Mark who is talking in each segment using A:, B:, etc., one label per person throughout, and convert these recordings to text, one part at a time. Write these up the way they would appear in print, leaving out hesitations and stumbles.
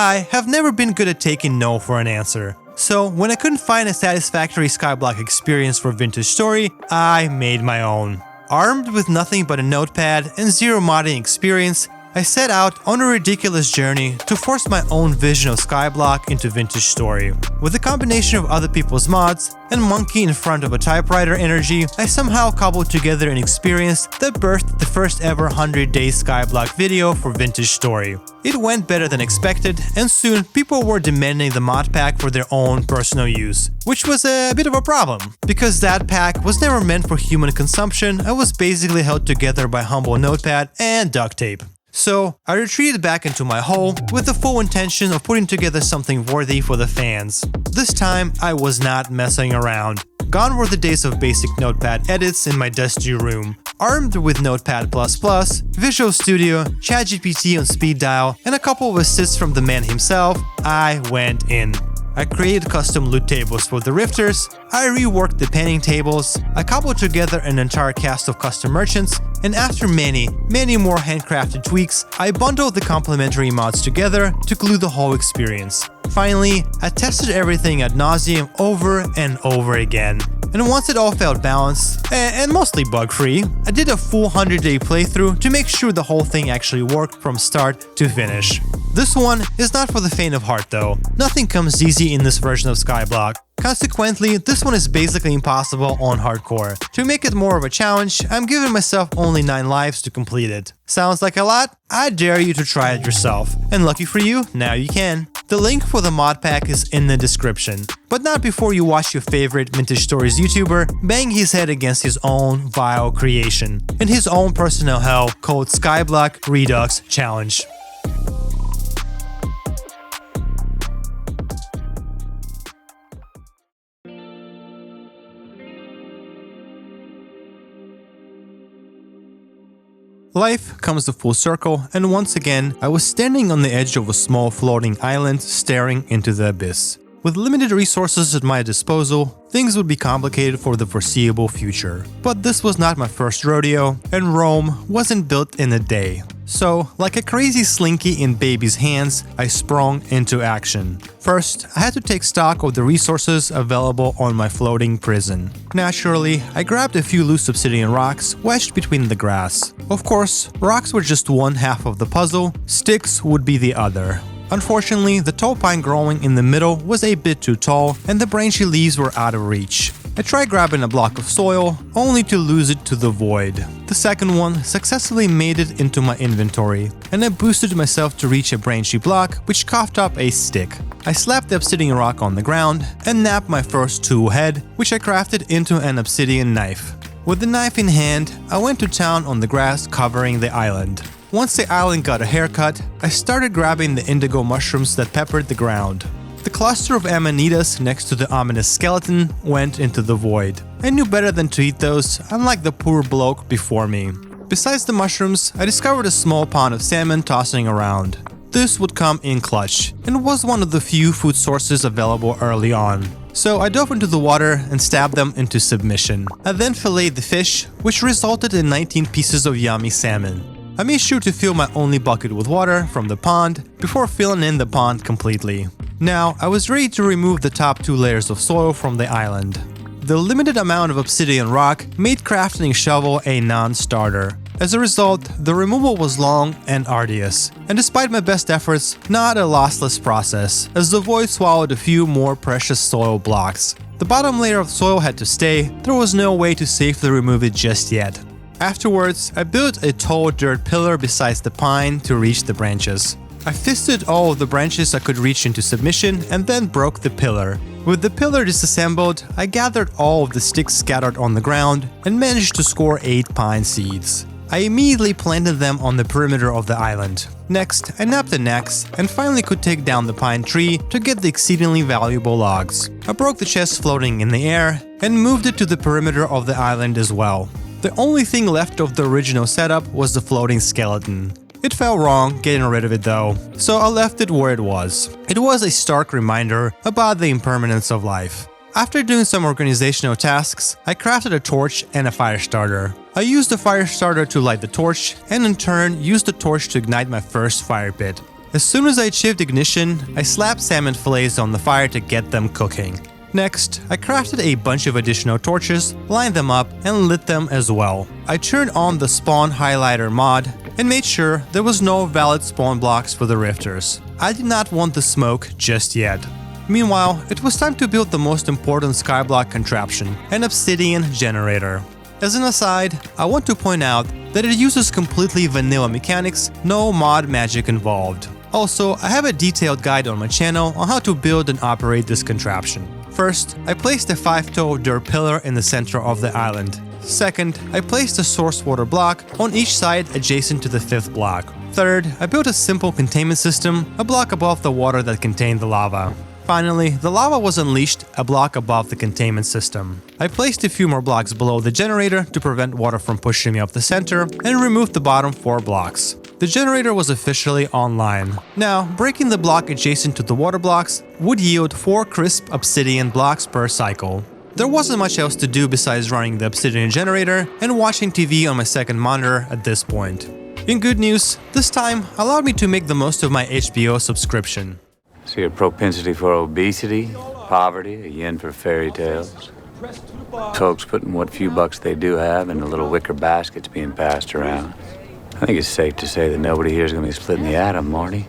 A: I have never been good at taking no for an answer. So when I couldn't find a satisfactory SkyBlock experience for Vintage Story, I made my own. Armed with nothing but a notepad and zero modding experience, I set out on a ridiculous journey to force my own vision of SkyBlock into Vintage Story. With a combination of other people's mods and monkey in front of a typewriter energy, I somehow cobbled together an experience that birthed the first ever 100-day SkyBlock video for Vintage Story. It went better than expected, and soon people were demanding the mod pack for their own personal use, which was a bit of a problem, because that pack was never meant for human consumption and was basically held together by humble notepad and duct tape. So I retreated back into my hole with the full intention of putting together something worthy for the fans. This time I was not messing around. Gone were the days of basic notepad edits in my dusty room. Armed with Notepad++, Visual Studio, ChatGPT on speed dial, and a couple of assists from the man himself, I went in. I created custom loot tables for the rifters, I reworked the panning tables, I cobbled together an entire cast of custom merchants, and after many more handcrafted tweaks, I bundled the complementary mods together to glue the whole experience. Finally, I tested everything ad nauseum over and over again. And once it all felt balanced, and mostly bug-free, I did a full 100-day playthrough to make sure the whole thing actually worked from start to finish. This one is not for the faint of heart though. Nothing comes easy in this version of SkyBlock. Consequently, this one is basically impossible on hardcore. To make it more of a challenge, I'm giving myself only 9 lives to complete it. Sounds like a lot? I dare you to try it yourself. And lucky for you, now you can. The link for the mod pack is in the description. But not before you watch your favorite Vintage Stories YouTuber bang his head against his own vile creation in his own personal hell called SkyBlock Redux Challenge. Life comes to full circle, and once again, I was standing on the edge of a small floating island staring into the abyss. With limited resources at my disposal, things would be complicated for the foreseeable future. But this was not my first rodeo, and Rome wasn't built in a day. So, like a crazy slinky in baby's hands, I sprung into action. First, I had to take stock of the resources available on my floating prison. Naturally, I grabbed a few loose obsidian rocks wedged between the grass. Of course, rocks were just one half of the puzzle, sticks would be the other. Unfortunately, the tall pine growing in the middle was a bit too tall, and the branchy leaves were out of reach. I tried grabbing a block of soil, only to lose it to the void. The second one successfully made it into my inventory, and I boosted myself to reach a branchy block, which coughed up a stick. I slapped the obsidian rock on the ground, and nabbed my first tool head, which I crafted into an obsidian knife. With the knife in hand, I went to town on the grass covering the island. Once the island got a haircut, I started grabbing the indigo mushrooms that peppered the ground. The cluster of amanitas next to the ominous skeleton went into the void. I knew better than to eat those, unlike the poor bloke before me. Besides the mushrooms, I discovered a small pond of salmon tossing around. This would come in clutch, and was one of the few food sources available early on. So I dove into the water and stabbed them into submission. I then filleted the fish, which resulted in 19 pieces of yummy salmon. I made sure to fill my only bucket with water from the pond before filling in the pond completely. Now, I was ready to remove the top 2 layers of soil from the island. The limited amount of obsidian rock made crafting a shovel a non-starter. As a result, the removal was long and arduous, and despite my best efforts, not a lossless process, as the void swallowed a few more precious soil blocks. The bottom layer of soil had to stay, there was no way to safely remove it just yet. Afterwards, I built a tall dirt pillar beside the pine to reach the branches. I fisted all of the branches I could reach into submission and then broke the pillar. With the pillar disassembled, I gathered all of the sticks scattered on the ground and managed to score 8 pine seeds. I immediately planted them on the perimeter of the island. Next, I nabbed an axe and finally could take down the pine tree to get the exceedingly valuable logs. I broke the chest floating in the air and moved it to the perimeter of the island as well. The only thing left of the original setup was the floating skeleton. It felt wrong getting rid of it though, so I left it where it was. It was a stark reminder about the impermanence of life. After doing some organizational tasks, I crafted a torch and a fire starter. I used the fire starter to light the torch, and in turn used the torch to ignite my first fire pit. As soon as I achieved ignition, I slapped salmon fillets on the fire to get them cooking. Next, I crafted a bunch of additional torches, lined them up, and lit them as well. I turned on the spawn highlighter mod and made sure there was no valid spawn blocks for the rifters. I did not want the smoke just yet. Meanwhile, it was time to build the most important SkyBlock contraption, an obsidian generator. As an aside, I want to point out that it uses completely vanilla mechanics, no mod magic involved. Also, I have a detailed guide on my channel on how to build and operate this contraption. First, I placed a 5-toe dirt pillar in the center of the island. Second, I placed a source water block on each side adjacent to the 5th block. Third, I built a simple containment system, a block above the water that contained the lava. Finally, the lava was unleashed a block above the containment system. I placed a few more blocks below the generator to prevent water from pushing me up the center and removed the bottom 4 blocks. The generator was officially online. Now, breaking the block adjacent to the water blocks would yield 4 crisp obsidian blocks per cycle. There wasn't much else to do besides running the obsidian generator and watching TV on my second monitor at this point. In good news, this time allowed me to make the most of my HBO subscription.
B: See a propensity for obesity, poverty, a yen for fairy tales. Folks putting what few bucks they do have into little wicker baskets being passed around. I think it's safe to say that nobody here is going to be splitting the atom, Marty.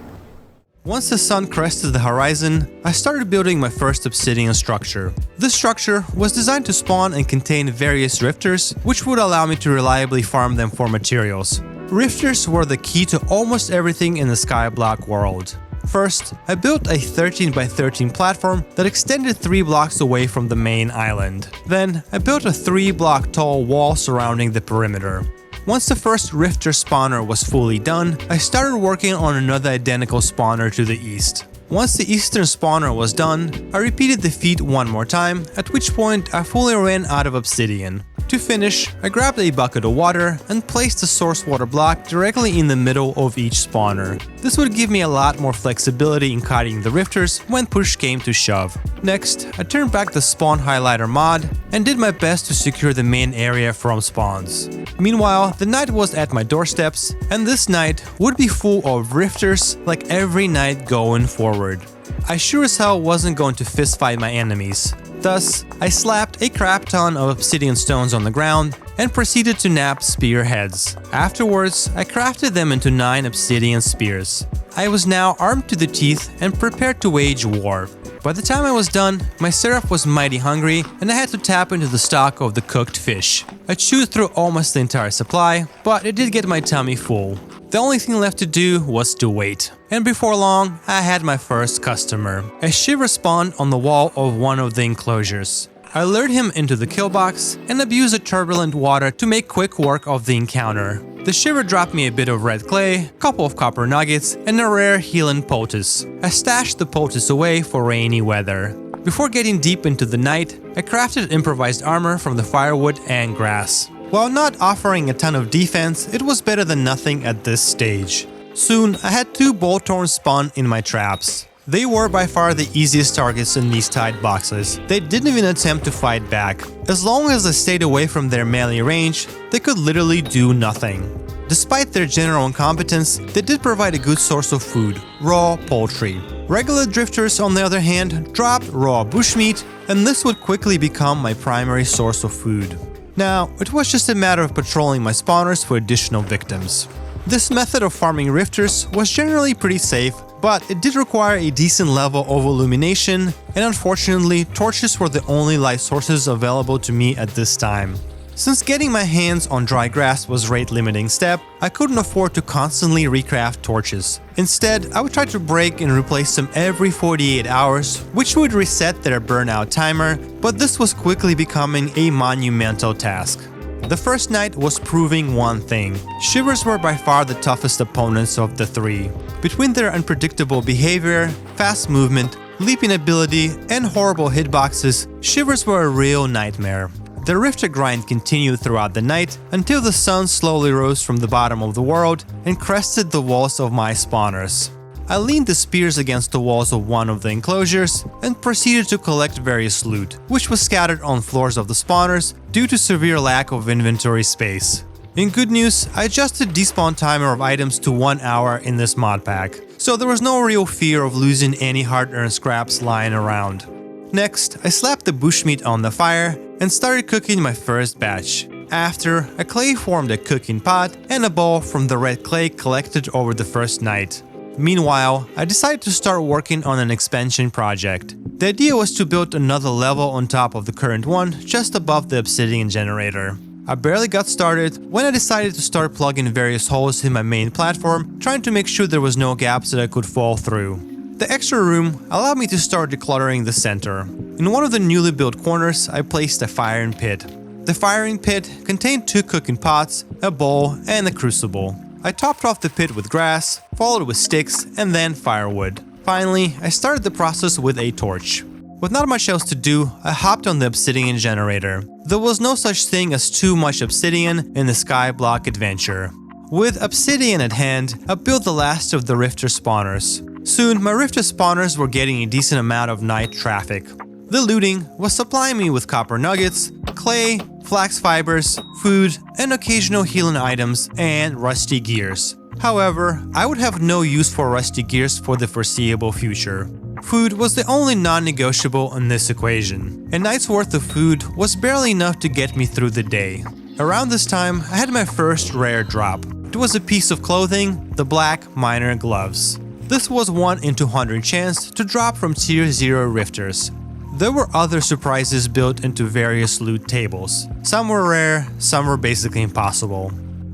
A: Once the sun crested the horizon, I started building my first obsidian structure. This structure was designed to spawn and contain various rifters, which would allow me to reliably farm them for materials. Rifters were the key to almost everything in the SkyBlock world. First, I built a 13 by 13 platform that extended 3 blocks away from the main island. Then, I built a 3-block tall wall surrounding the perimeter. Once the first rifter spawner was fully done, I started working on another identical spawner to the east. Once the eastern spawner was done, I repeated the feat one more time, at which point I fully ran out of obsidian. To finish, I grabbed a bucket of water and placed the source water block directly in the middle of each spawner. This would give me a lot more flexibility in kiting the rifters when push came to shove. Next, I turned back the spawn highlighter mod and did my best to secure the main area from spawns. Meanwhile, the night was at my doorsteps, and this night would be full of rifters like every night going forward. I sure as hell wasn't going to fistfight my enemies. Thus, I slapped a crap ton of obsidian stones on the ground and proceeded to nap spear heads. Afterwards, I crafted them into 9 obsidian spears. I was now armed to the teeth and prepared to wage war. By the time I was done, my seraph was mighty hungry and I had to tap into the stock of the cooked fish. I chewed through almost the entire supply, but it did get my tummy full. The only thing left to do was to wait. And before long, I had my first customer. A shiver spawned on the wall of one of the enclosures. I lured him into the kill box and abused the turbulent water to make quick work of the encounter. The shiver dropped me a bit of red clay, a couple of copper nuggets, and a rare healing poultice. I stashed the poultice away for rainy weather. Before getting deep into the night, I crafted improvised armor from the firewood and grass. While not offering a ton of defense, it was better than nothing at this stage. Soon, I had 2 bullthorns spawn in my traps. They were by far the easiest targets in these tight boxes. They didn't even attempt to fight back. As long as I stayed away from their melee range, they could literally do nothing. Despite their general incompetence, they did provide a good source of food, raw poultry. Regular drifters, on the other hand, dropped raw bushmeat, and this would quickly become my primary source of food. Now, it was just a matter of patrolling my spawners for additional victims. This method of farming rifters was generally pretty safe, but it did require a decent level of illumination, and unfortunately, torches were the only light sources available to me at this time. Since getting my hands on dry grass was rate-limiting step, I couldn't afford to constantly recraft torches. Instead, I would try to break and replace them every 48 hours, which would reset their burnout timer, but this was quickly becoming a monumental task. The first night was proving one thing. Shivers were by far the toughest opponents of the 3. Between their unpredictable behavior, fast movement, leaping ability, and horrible hitboxes, Shivers were a real nightmare. The rifter grind continued throughout the night until the sun slowly rose from the bottom of the world and crested the walls of my spawners. I leaned the spears against the walls of one of the enclosures and proceeded to collect various loot, which was scattered on floors of the spawners due to severe lack of inventory space. In good news, I adjusted despawn timer of items to 1 hour in this mod pack. so there was no real fear of losing any hard-earned scraps lying around. Next, I slapped the bushmeat on the fire and started cooking my first batch. After, a clay formed a cooking pot and a bowl from the red clay collected over the first night. Meanwhile, I decided to start working on an expansion project. The idea was to build another level on top of the current one, just above the obsidian generator. I barely got started when I decided to start plugging various holes in my main platform, trying to make sure there was no gaps that I could fall through. The extra room allowed me to start decluttering the center. In one of the newly built corners, I placed a firing pit. The firing pit contained 2 cooking pots, a bowl, and a crucible. I topped off the pit with grass, followed with sticks, and then firewood. Finally, I started the process with a torch. With not much else to do, I hopped on the obsidian generator. There was no such thing as too much obsidian in the SkyBlock adventure. With obsidian at hand, I built the last of the Rifter spawners. Soon, my Rifter spawners were getting a decent amount of night traffic. The looting was supplying me with copper nuggets, clay, flax fibers, food, and occasional healing items, and rusty gears. However, I would have no use for rusty gears for the foreseeable future. Food was the only non-negotiable in this equation. A night's worth of food was barely enough to get me through the day. Around this time, I had my first rare drop. It was a piece of clothing, the black miner gloves. This was 1 in 200 chance to drop from tier 0 rifters. There were other surprises built into various loot tables. Some were rare, some were basically impossible.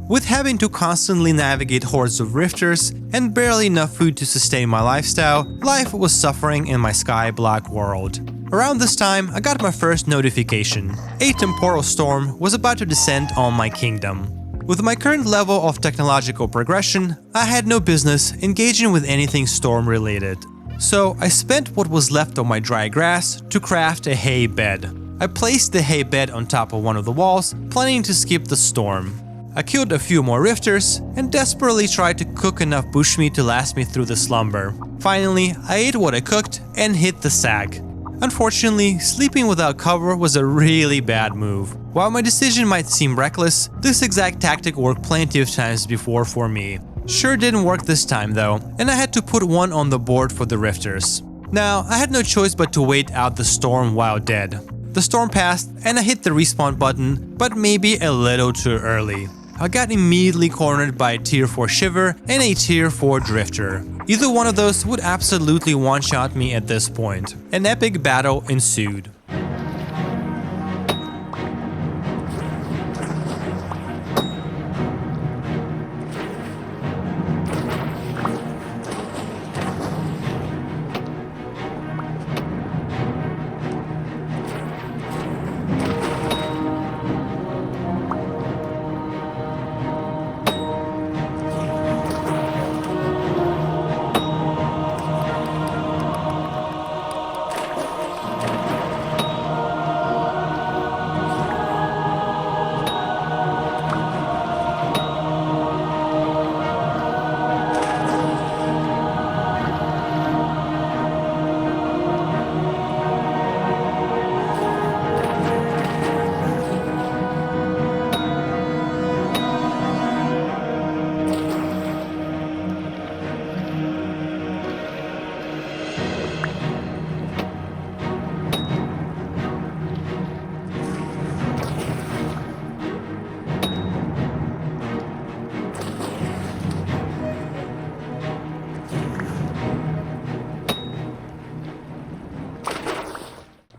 A: With having to constantly navigate hordes of rifters and barely enough food to sustain my lifestyle, life was suffering in my SkyBlock world. Around this time, I got my first notification. A temporal storm was about to descend on my kingdom. With my current level of technological progression, I had no business engaging with anything storm-related. So I spent what was left of my dry grass to craft a hay bed. I placed the hay bed on top of one of the walls, planning to skip the storm. I killed a few more rifters and desperately tried to cook enough bushmeat to last me through the slumber. Finally, I ate what I cooked and hit the sack. Unfortunately, sleeping without cover was a really bad move. While my decision might seem reckless, this exact tactic worked plenty of times before for me. Sure didn't work this time though, and I had to put one on the board for the rifters. Now, I had no choice but to wait out the storm while dead. The storm passed and I hit the respawn button, but maybe a little too early. I got immediately cornered by a tier 4 Shiver and a tier 4 Drifter. Either one of those would absolutely one-shot me at this point. An epic battle ensued.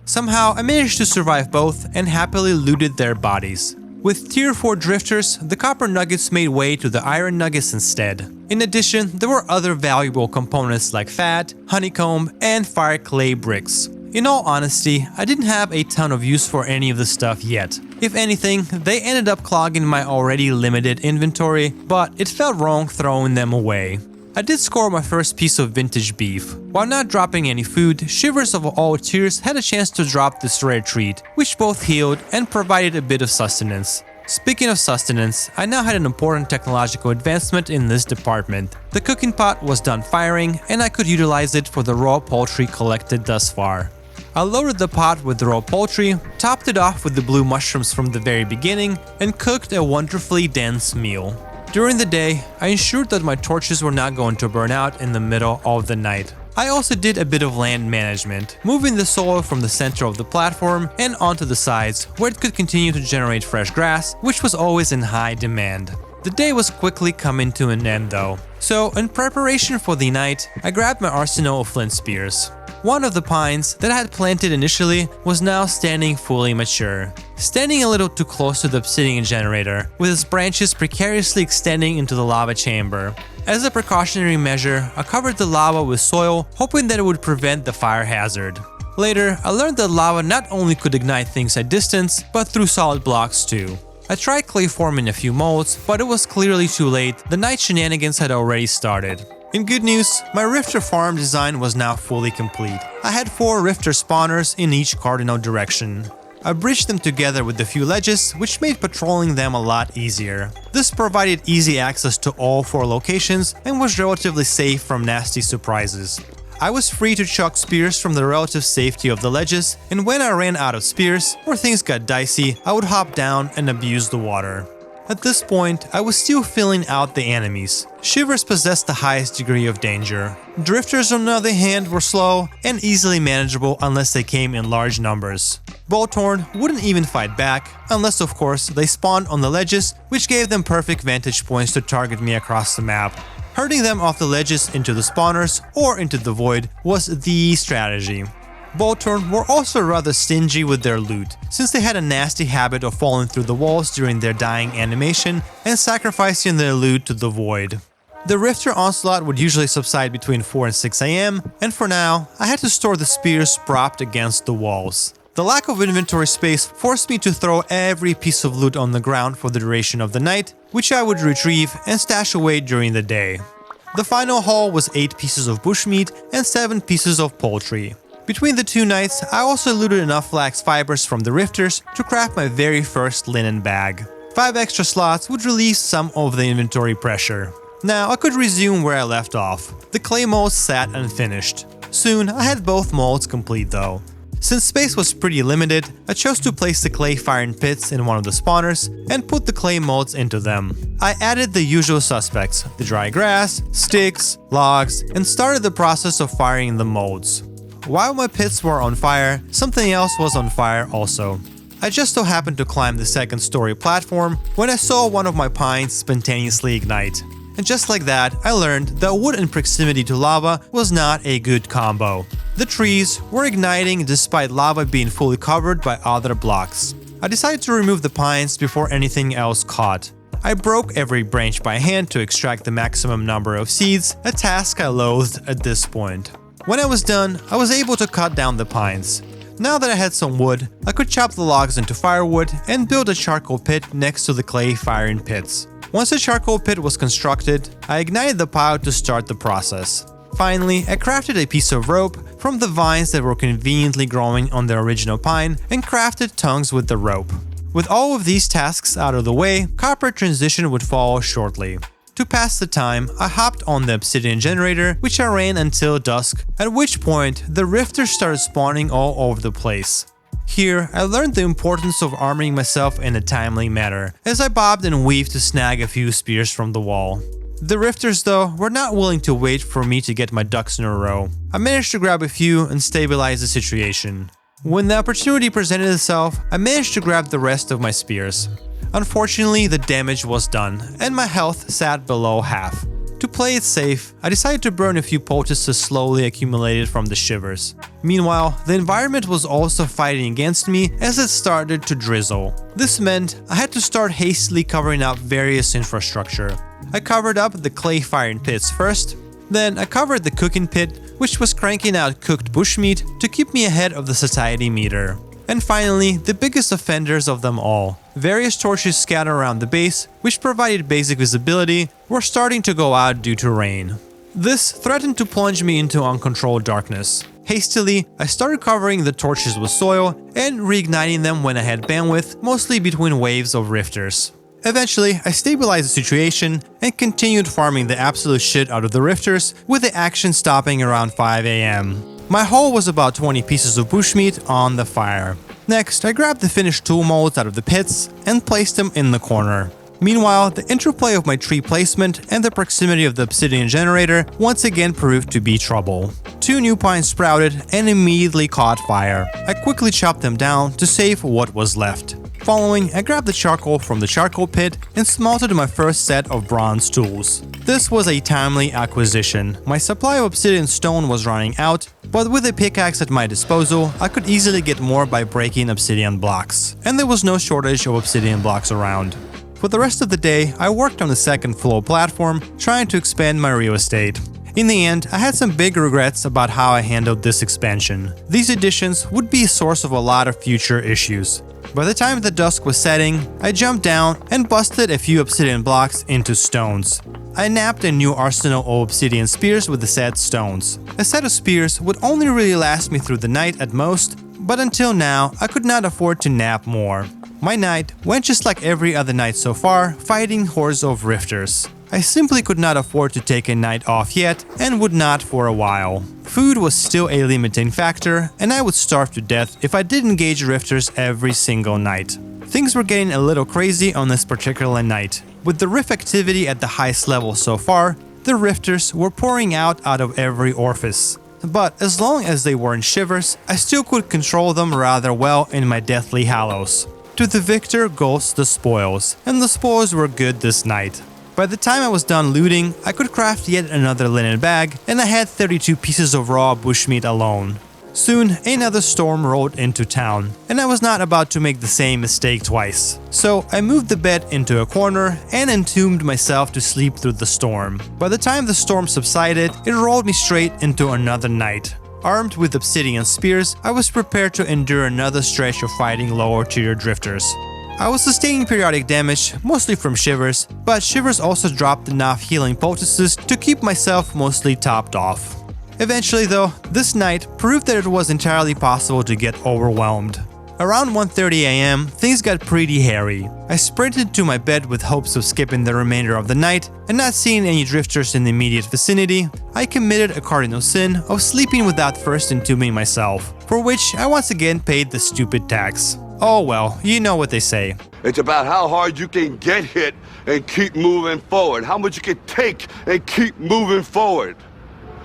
A: Somehow, I managed to survive both and happily looted their bodies. With tier 4 drifters, the copper nuggets made way to the iron nuggets instead. In addition, there were other valuable components like fat, honeycomb, and fire clay bricks. In all honesty, I didn't have a ton of use for any of the stuff yet. If anything, they ended up clogging my already limited inventory, but it felt wrong throwing them away. I did score my first piece of vintage beef. While not dropping any food, Shivers of all tiers had a chance to drop this rare treat, which both healed and provided a bit of sustenance. Speaking of sustenance, I now had an important technological advancement in this department. The cooking pot was done firing, and I could utilize it for the raw poultry collected thus far. I loaded the pot with the raw poultry, topped it off with the blue mushrooms from the very beginning, and cooked a wonderfully dense meal. During the day, I ensured that my torches were not going to burn out in the middle of the night. I also did a bit of land management, moving the soil from the center of the platform and onto the sides where it could continue to generate fresh grass, which was always in high demand. The day was quickly coming to an end though, so in preparation for the night, I grabbed my arsenal of flint spears. One of the pines that I had planted initially was now standing fully mature, standing a little too close to the obsidian generator, with its branches precariously extending into the lava chamber. As a precautionary measure, I covered the lava with soil, hoping that it would prevent the fire hazard. Later, I learned that lava not only could ignite things at distance, but through solid blocks too. I tried clay forming a few molds, but it was clearly too late. The night shenanigans had already started. In good news, my Rifter farm design was now fully complete. I had 4 Rifter spawners in each cardinal direction. I bridged them together with a few ledges, which made patrolling them a lot easier. This provided easy access to all 4 locations and was relatively safe from nasty surprises. I was free to chuck spears from the relative safety of the ledges, and when I ran out of spears, or things got dicey, I would hop down and abuse the water. At this point, I was still filling out the enemies. Shivers possessed the highest degree of danger. Drifters, on the other hand, were slow and easily manageable unless they came in large numbers. Bolthorn wouldn't even fight back, unless of course they spawned on the ledges, which gave them perfect vantage points to target me across the map. Herding them off the ledges into the spawners or into the void was the strategy. Bolthorn were also rather stingy with their loot, since they had a nasty habit of falling through the walls during their dying animation and sacrificing their loot to the void. The Rifter onslaught would usually subside between 4 and 6 AM, and for now, I had to store the spears propped against the walls. The lack of inventory space forced me to throw every piece of loot on the ground for the duration of the night, which I would retrieve and stash away during the day. The final haul was 8 pieces of bushmeat and 7 pieces of poultry. Between the 2 nights, I also looted enough flax fibers from the Rifters to craft my very first linen bag. 5 extra slots would relieve some of the inventory pressure. Now I could resume where I left off. The clay molds sat unfinished. Soon I had both molds complete though. Since space was pretty limited, I chose to place the clay firing pits in one of the spawners and put the clay molds into them. I added the usual suspects, the dry grass, sticks, logs, and started the process of firing the molds. While my pits were on fire, something else was on fire also. I just so happened to climb the 2nd story platform when I saw one of my pines spontaneously ignite. And just like that, I learned that wood in proximity to lava was not a good combo. The trees were igniting despite lava being fully covered by other blocks. I decided to remove the pines before anything else caught. I broke every branch by hand to extract the maximum number of seeds, a task I loathed at this point. When I was done, I was able to cut down the pines. Now that I had some wood, I could chop the logs into firewood and build a charcoal pit next to the clay firing pits. Once the charcoal pit was constructed, I ignited the pile to start the process. Finally, I crafted a piece of rope from the vines that were conveniently growing on the original pine and crafted tongues with the rope. With all of these tasks out of the way, copper transition would follow shortly. To pass the time, I hopped on the obsidian generator, which I ran until dusk, at which point the rifters started spawning all over the place. Here, I learned the importance of arming myself in a timely manner, as I bobbed and weaved to snag a few spears from the wall. The rifters, though, were not willing to wait for me to get my ducks in a row. I managed to grab a few and stabilize the situation. When the opportunity presented itself, I managed to grab the rest of my spears. Unfortunately, the damage was done, and my health sat below half. To play it safe, I decided to burn a few poultices slowly accumulated from the shivers. Meanwhile, the environment was also fighting against me as it started to drizzle. This meant I had to start hastily covering up various infrastructure. I covered up the clay firing pits first, then I covered the cooking pit, which was cranking out cooked bushmeat to keep me ahead of the satiety meter. And finally, the biggest offenders of them all. Various torches scattered around the base, which provided basic visibility, were starting to go out due to rain. This threatened to plunge me into uncontrolled darkness. Hastily, I started covering the torches with soil and reigniting them when I had bandwidth, mostly between waves of rifters. Eventually, I stabilized the situation and continued farming the absolute shit out of the rifters, with the action stopping around 5 AM. My haul was about 20 pieces of bushmeat on the fire. Next, I grabbed the finished tool molds out of the pits and placed them in the corner. Meanwhile, the interplay of my tree placement and the proximity of the obsidian generator once again proved to be trouble. 2 new pines sprouted and immediately caught fire. I quickly chopped them down to save what was left. Following, I grabbed the charcoal from the charcoal pit and smelted my first set of bronze tools. This was a timely acquisition. My supply of obsidian stone was running out, but with a pickaxe at my disposal, I could easily get more by breaking obsidian blocks. And there was no shortage of obsidian blocks around. For the rest of the day, I worked on the second floor platform, trying to expand my real estate. In the end, I had some big regrets about how I handled this expansion. These additions would be a source of a lot of future issues. By the time the dusk was setting, I jumped down and busted a few obsidian blocks into stones. I napped a new arsenal of obsidian spears with the said stones. A set of spears would only really last me through the night at most, but until now, I could not afford to nap more. My night went just like every other night so far, fighting hordes of rifters. I simply could not afford to take a night off yet, and would not for a while. Food was still a limiting factor, and I would starve to death if I didn't engage rifters every single night. Things were getting a little crazy on this particular night. With the rift activity at the highest level so far, the rifters were pouring out of every orifice. But as long as they weren't shivers, I still could control them rather well in my Deathly Hallows. To the victor goes the spoils, and the spoils were good this night. By the time I was done looting, I could craft yet another linen bag, and I had 32 pieces of raw bushmeat alone. Soon, another storm rolled into town, and I was not about to make the same mistake twice. So I moved the bed into a corner and entombed myself to sleep through the storm. By the time the storm subsided, it rolled me straight into another night. Armed with obsidian spears, I was prepared to endure another stretch of fighting lower tier drifters. I was sustaining periodic damage, mostly from shivers, but shivers also dropped enough healing poultices to keep myself mostly topped off. Eventually though, this night proved that it was entirely possible to get overwhelmed. Around 1:30 AM, things got pretty hairy. I sprinted to my bed with hopes of skipping the remainder of the night, and not seeing any drifters in the immediate vicinity, I committed a cardinal sin of sleeping without first entombing myself, for which I once again paid the stupid tax. Oh well, you know what they say.
C: It's about how hard you can get hit and keep moving forward. How much you can take and keep moving forward.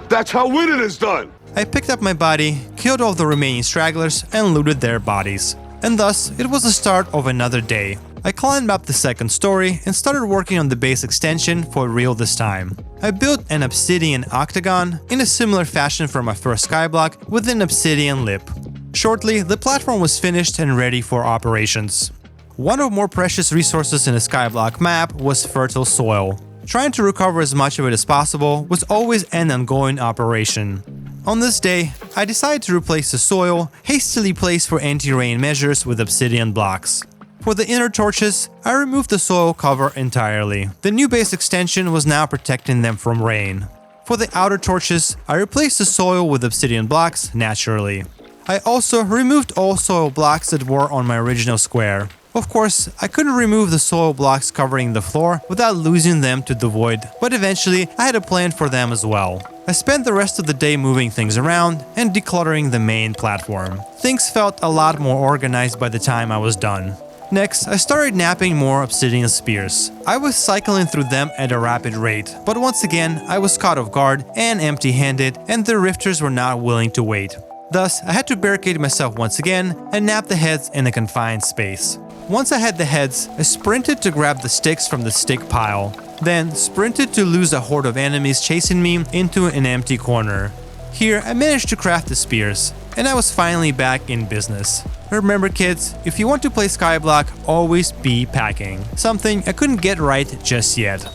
C: That's how winning is done.
A: I picked up my body, killed all the remaining stragglers, and looted their bodies. And thus, it was the start of another day. I climbed up the second story and started working on the base extension for real this time. I built an obsidian octagon in a similar fashion from my first skyblock with an obsidian lip. Shortly, the platform was finished and ready for operations. One of the more precious resources in a skyblock map was fertile soil. Trying to recover as much of it as possible was always an ongoing operation. On this day, I decided to replace the soil, hastily placed for anti-rain measures, with obsidian blocks. For the inner torches, I removed the soil cover entirely. The new base extension was now protecting them from rain. For the outer torches, I replaced the soil with obsidian blocks naturally. I also removed all soil blocks that were on my original square. Of course, I couldn't remove the soil blocks covering the floor without losing them to the void, but eventually I had a plan for them as well. I spent the rest of the day moving things around and decluttering the main platform. Things felt a lot more organized by the time I was done. Next, I started napping more obsidian spears. I was cycling through them at a rapid rate, but once again, I was caught off guard and empty-handed, and the rifters were not willing to wait. Thus, I had to barricade myself once again and nap the heads in a confined space. Once I had the heads, I sprinted to grab the sticks from the stick pile, then sprinted to lose a horde of enemies chasing me into an empty corner. Here, I managed to craft the spears, and I was finally back in business. Remember kids, if you want to play Skyblock, always be packing. Something I couldn't get right just yet.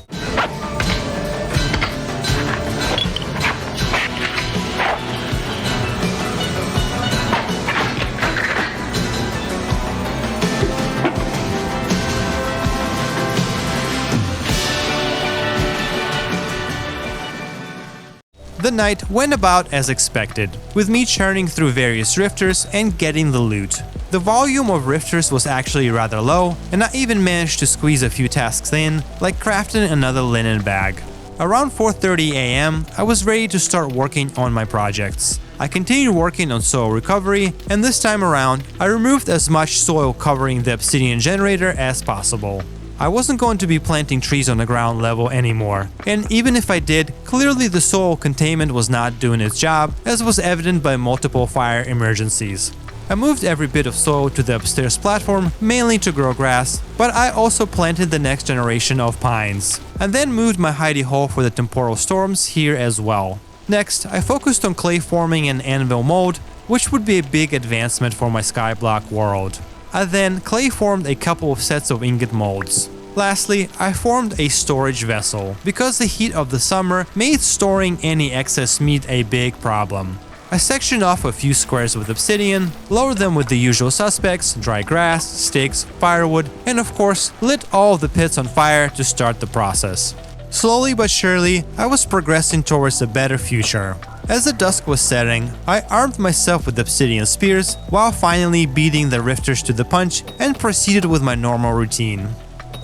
A: The night went about as expected, with me churning through various rifters and getting the loot. The volume of rifters was actually rather low, and I even managed to squeeze a few tasks in, like crafting another linen bag. Around 4:30 AM, I was ready to start working on my projects. I continued working on soil recovery, and this time around, I removed as much soil covering the obsidian generator as possible. I wasn't going to be planting trees on the ground level anymore, and even if I did, clearly the soil containment was not doing its job, as was evident by multiple fire emergencies. I moved every bit of soil to the upstairs platform, mainly to grow grass, but I also planted the next generation of pines, and then moved my hidey hole for the temporal storms here as well. Next, I focused on clay forming an anvil mold, which would be a big advancement for my SkyBlock world. I then clay formed a couple of sets of ingot molds. Lastly, I formed a storage vessel, because the heat of the summer made storing any excess meat a big problem. I sectioned off a few squares with obsidian, loaded them with the usual suspects, dry grass, sticks, firewood, and of course, lit all of the pits on fire to start the process. Slowly but surely, I was progressing towards a better future. As the dusk was setting, I armed myself with obsidian spears while finally beating the rifters to the punch and proceeded with my normal routine.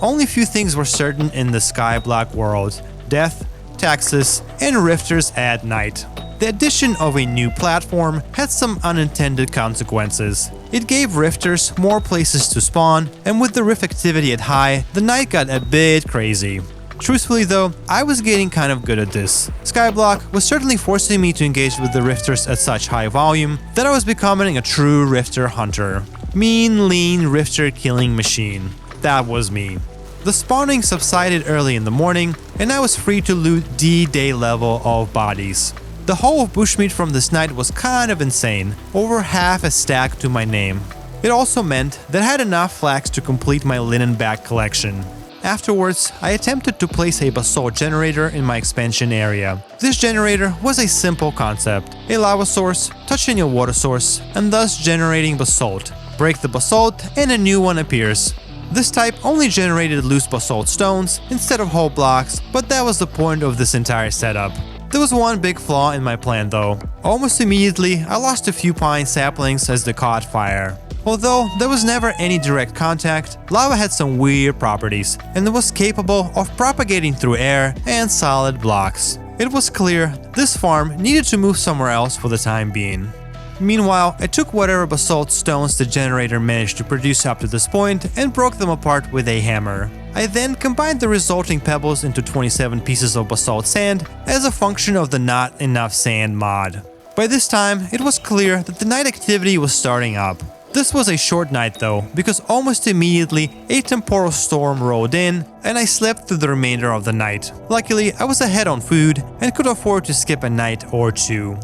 A: Only few things were certain in the SkyBlock world: death, taxes, and rifters at night. The addition of a new platform had some unintended consequences. It gave rifters more places to spawn, and with the rift activity at high, the night got a bit crazy. Truthfully though, I was getting kind of good at this. SkyBlock was certainly forcing me to engage with the rifters at such high volume that I was becoming a true rifter hunter. Mean, lean rifter killing machine. That was me. The spawning subsided early in the morning, and I was free to loot D-Day level of bodies. The haul of bushmeat from this night was kind of insane, over half a stack to my name. It also meant that I had enough flax to complete my linen bag collection. Afterwards, I attempted to place a basalt generator in my expansion area. This generator was a simple concept: a lava source touching a water source, and thus generating basalt. Break the basalt and a new one appears. This type only generated loose basalt stones instead of whole blocks, but that was the point of this entire setup. There was one big flaw in my plan though. Almost immediately, I lost a few pine saplings as they caught fire. Although there was never any direct contact, lava had some weird properties, and it was capable of propagating through air and solid blocks. It was clear this farm needed to move somewhere else for the time being. Meanwhile, I took whatever basalt stones the generator managed to produce up to this point and broke them apart with a hammer. I then combined the resulting pebbles into 27 pieces of basalt sand as a function of the not enough sand mod. By this time, it was clear that the night activity was starting up. This was a short night though, because almost immediately a temporal storm rolled in and I slept through the remainder of the night. Luckily, I was ahead on food and could afford to skip a night or two.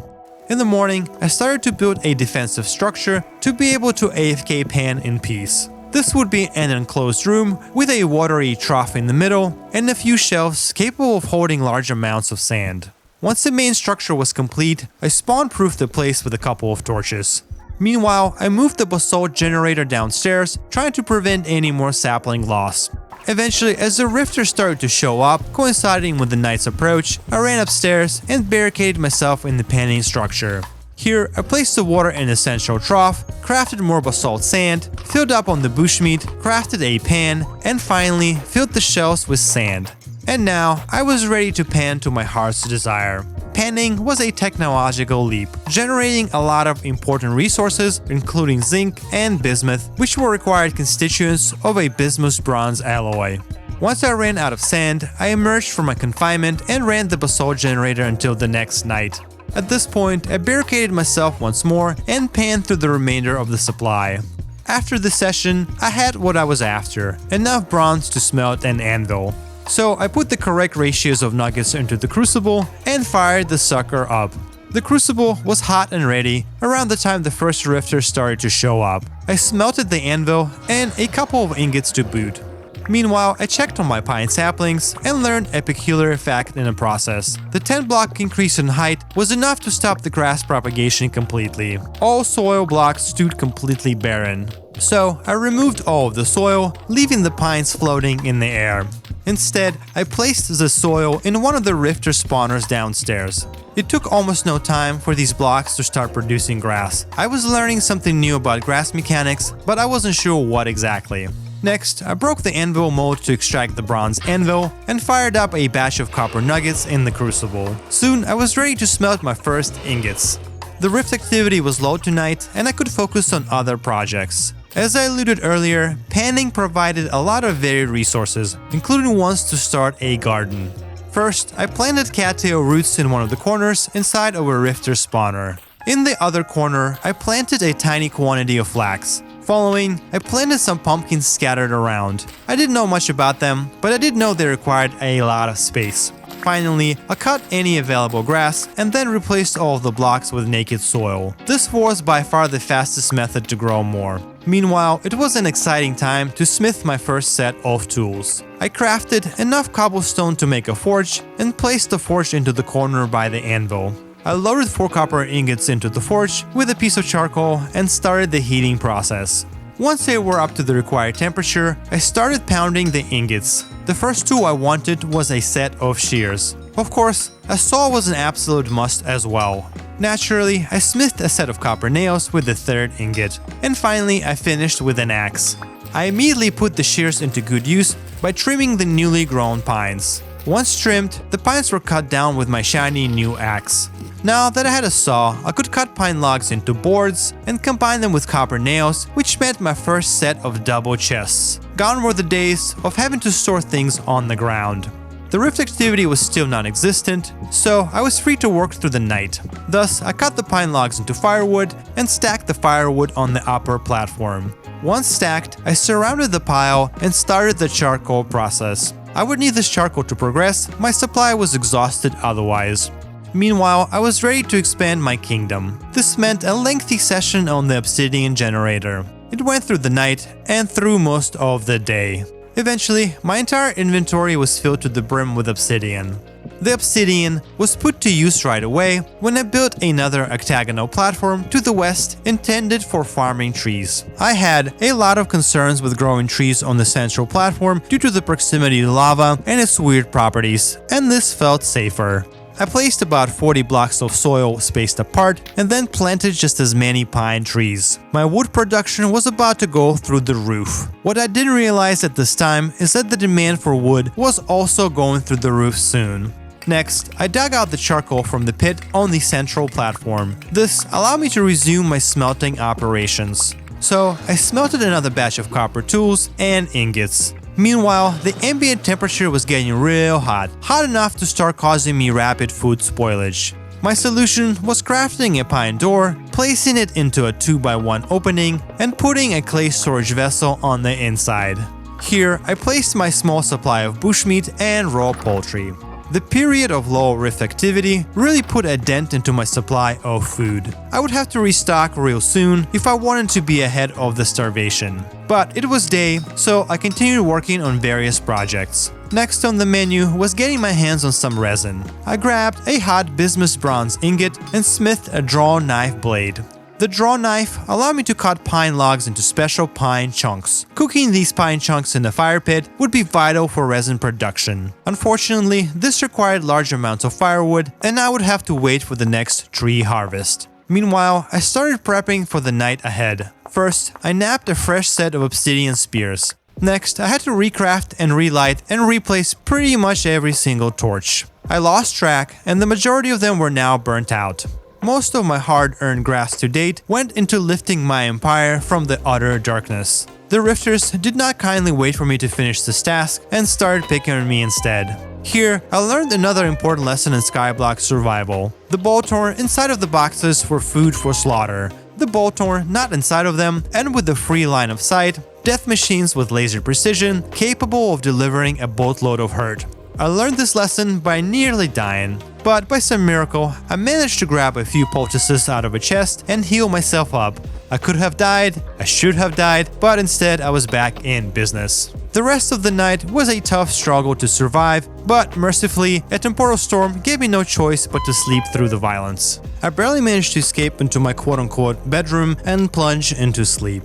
A: In the morning, I started to build a defensive structure to be able to AFK pan in peace. This would be an enclosed room with a watery trough in the middle and a few shelves capable of holding large amounts of sand. Once the main structure was complete, I spawn-proofed the place with a couple of torches. Meanwhile, I moved the basalt generator downstairs, trying to prevent any more sapling loss. Eventually, as the rifters started to show up, coinciding with the night's approach, I ran upstairs and barricaded myself in the panning structure. Here, I placed the water in the central trough, crafted more basalt sand, filled up on the bushmeat, crafted a pan, and finally filled the shelves with sand. And now, I was ready to pan to my heart's desire. Panning was a technological leap, generating a lot of important resources, including zinc and bismuth, which were required constituents of a bismuth bronze alloy. Once I ran out of sand, I emerged from my confinement and ran the basalt generator until the next night. At this point, I barricaded myself once more and panned through the remainder of the supply. After the session, I had what I was after, enough bronze to smelt an anvil. So I put the correct ratios of nuggets into the crucible and fired the sucker up. The crucible was hot and ready around the time the first rifters started to show up. I smelted the anvil and a couple of ingots to boot. Meanwhile, I checked on my pine saplings and learned a peculiar fact in the process. The 10-block increase in height was enough to stop the grass propagation completely. All soil blocks stood completely barren. So I removed all of the soil, leaving the pines floating in the air. Instead, I placed the soil in one of the rifter spawners downstairs. It took almost no time for these blocks to start producing grass. I was learning something new about grass mechanics, but I wasn't sure what exactly. Next, I broke the anvil mold to extract the bronze anvil and fired up a batch of copper nuggets in the crucible. Soon, I was ready to smelt my first ingots. The rift activity was low tonight and I could focus on other projects. As I alluded earlier, panning provided a lot of varied resources, including ones to start a garden. First, I planted cattail roots in one of the corners inside of a rifter spawner. In the other corner, I planted a tiny quantity of flax. Following, I planted some pumpkins scattered around. I didn't know much about them, but I did know they required a lot of space. Finally, I cut any available grass and then replaced all of the blocks with naked soil. This was by far the fastest method to grow more. Meanwhile, it was an exciting time to smith my first set of tools. I crafted enough cobblestone to make a forge and placed the forge into the corner by the anvil. I loaded 4 copper ingots into the forge with a piece of charcoal and started the heating process. Once they were up to the required temperature, I started pounding the ingots. The first tool I wanted was a set of shears. Of course, a saw was an absolute must as well. Naturally, I smithed a set of copper nails with the 3rd ingot. And finally, I finished with an axe. I immediately put the shears into good use by trimming the newly grown pines. Once trimmed, the pines were cut down with my shiny new axe. Now that I had a saw, I could cut pine logs into boards and combine them with copper nails, which meant my first set of double chests. Gone were the days of having to store things on the ground. The rift activity was still non-existent, so I was free to work through the night. Thus, I cut the pine logs into firewood and stacked the firewood on the upper platform. Once stacked, I surrounded the pile and started the charcoal process. I would need this charcoal to progress, my supply was exhausted otherwise. Meanwhile, I was ready to expand my kingdom. This meant a lengthy session on the obsidian generator. It went through the night and through most of the day. Eventually, my entire inventory was filled to the brim with obsidian. The obsidian was put to use right away when I built another octagonal platform to the west intended for farming trees. I had a lot of concerns with growing trees on the central platform due to the proximity to lava and its weird properties, and this felt safer. I placed about 40 blocks of soil spaced apart and then planted just as many pine trees. My wood production was about to go through the roof. What I didn't realize at this time is that the demand for wood was also going through the roof soon. Next, I dug out the charcoal from the pit on the central platform. This allowed me to resume my smelting operations. So, I smelted another batch of copper tools and ingots. Meanwhile, the ambient temperature was getting real hot enough to start causing me rapid food spoilage. My solution was crafting a pine door, placing it into a 2x1 opening, and putting a clay storage vessel on the inside. Here, I placed my small supply of bushmeat and raw poultry. The period of low rift activity really put a dent into my supply of food. I would have to restock real soon if I wanted to be ahead of the starvation. But it was day, so I continued working on various projects. Next on the menu was getting my hands on some resin. I grabbed a hot bismuth bronze ingot and smithed a draw knife blade. The draw knife allowed me to cut pine logs into special pine chunks. Cooking these pine chunks in the fire pit would be vital for resin production. Unfortunately, this required large amounts of firewood, and I would have to wait for the next tree harvest. Meanwhile, I started prepping for the night ahead. First, I nabbed a fresh set of obsidian spears. Next, I had to recraft and relight and replace pretty much every single torch. I lost track, and the majority of them were now burnt out. Most of my hard-earned grass to date went into lifting my empire from the utter darkness. The rifters did not kindly wait for me to finish this task and started picking on me instead. Here, I learned another important lesson in SkyBlock survival. The bolthorn inside of the boxes were food for slaughter. The bolthorn not inside of them, and with a free line of sight, death machines with laser precision capable of delivering a boatload of hurt. I learned this lesson by nearly dying, but by some miracle, I managed to grab a few poultices out of a chest and heal myself up. I could have died, I should have died, but instead I was back in business. The rest of the night was a tough struggle to survive, but mercifully, a temporal storm gave me no choice but to sleep through the violence. I barely managed to escape into my quote-unquote bedroom and plunge into sleep.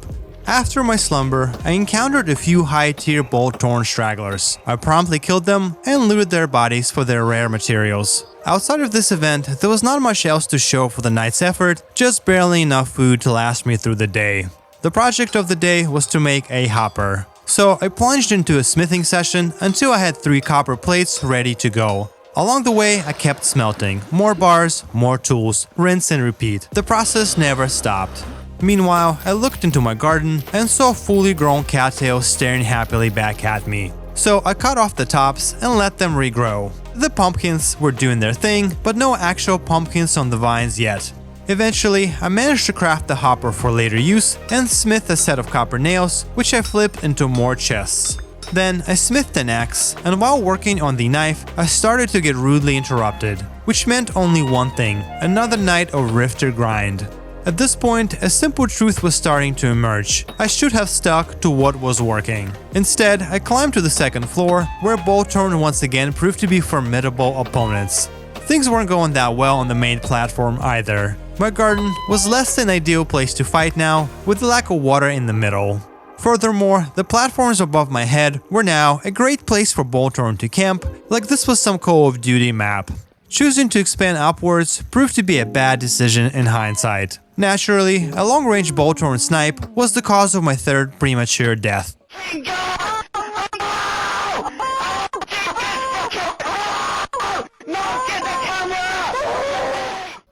A: After my slumber, I encountered a few high-tier bolthorn stragglers. I promptly killed them and looted their bodies for their rare materials. Outside of this event, there was not much else to show for the night's effort, just barely enough food to last me through the day. The project of the day was to make a hopper. So I plunged into a smithing session until I had 3 copper plates ready to go. Along the way, I kept smelting. More bars, more tools, rinse and repeat. The process never stopped. Meanwhile, I looked into my garden and saw fully grown cattails staring happily back at me. So I cut off the tops and let them regrow. The pumpkins were doing their thing, but no actual pumpkins on the vines yet. Eventually, I managed to craft the hopper for later use and smith a set of copper nails, which I flipped into more chests. Then I smithed an axe, and while working on the knife, I started to get rudely interrupted, which meant only one thing: another night of rifter grind. At this point, a simple truth was starting to emerge. I should have stuck to what was working. Instead, I climbed to the second floor, where Bolthorn once again proved to be formidable opponents. Things weren't going that well on the main platform either. My garden was less than ideal place to fight now, with the lack of water in the middle. Furthermore, the platforms above my head were now a great place for Bolthorn to camp, like this was some Call of Duty map. Choosing to expand upwards proved to be a bad decision in hindsight. Naturally, a long-range Bolthorn snipe was the cause of my third premature death.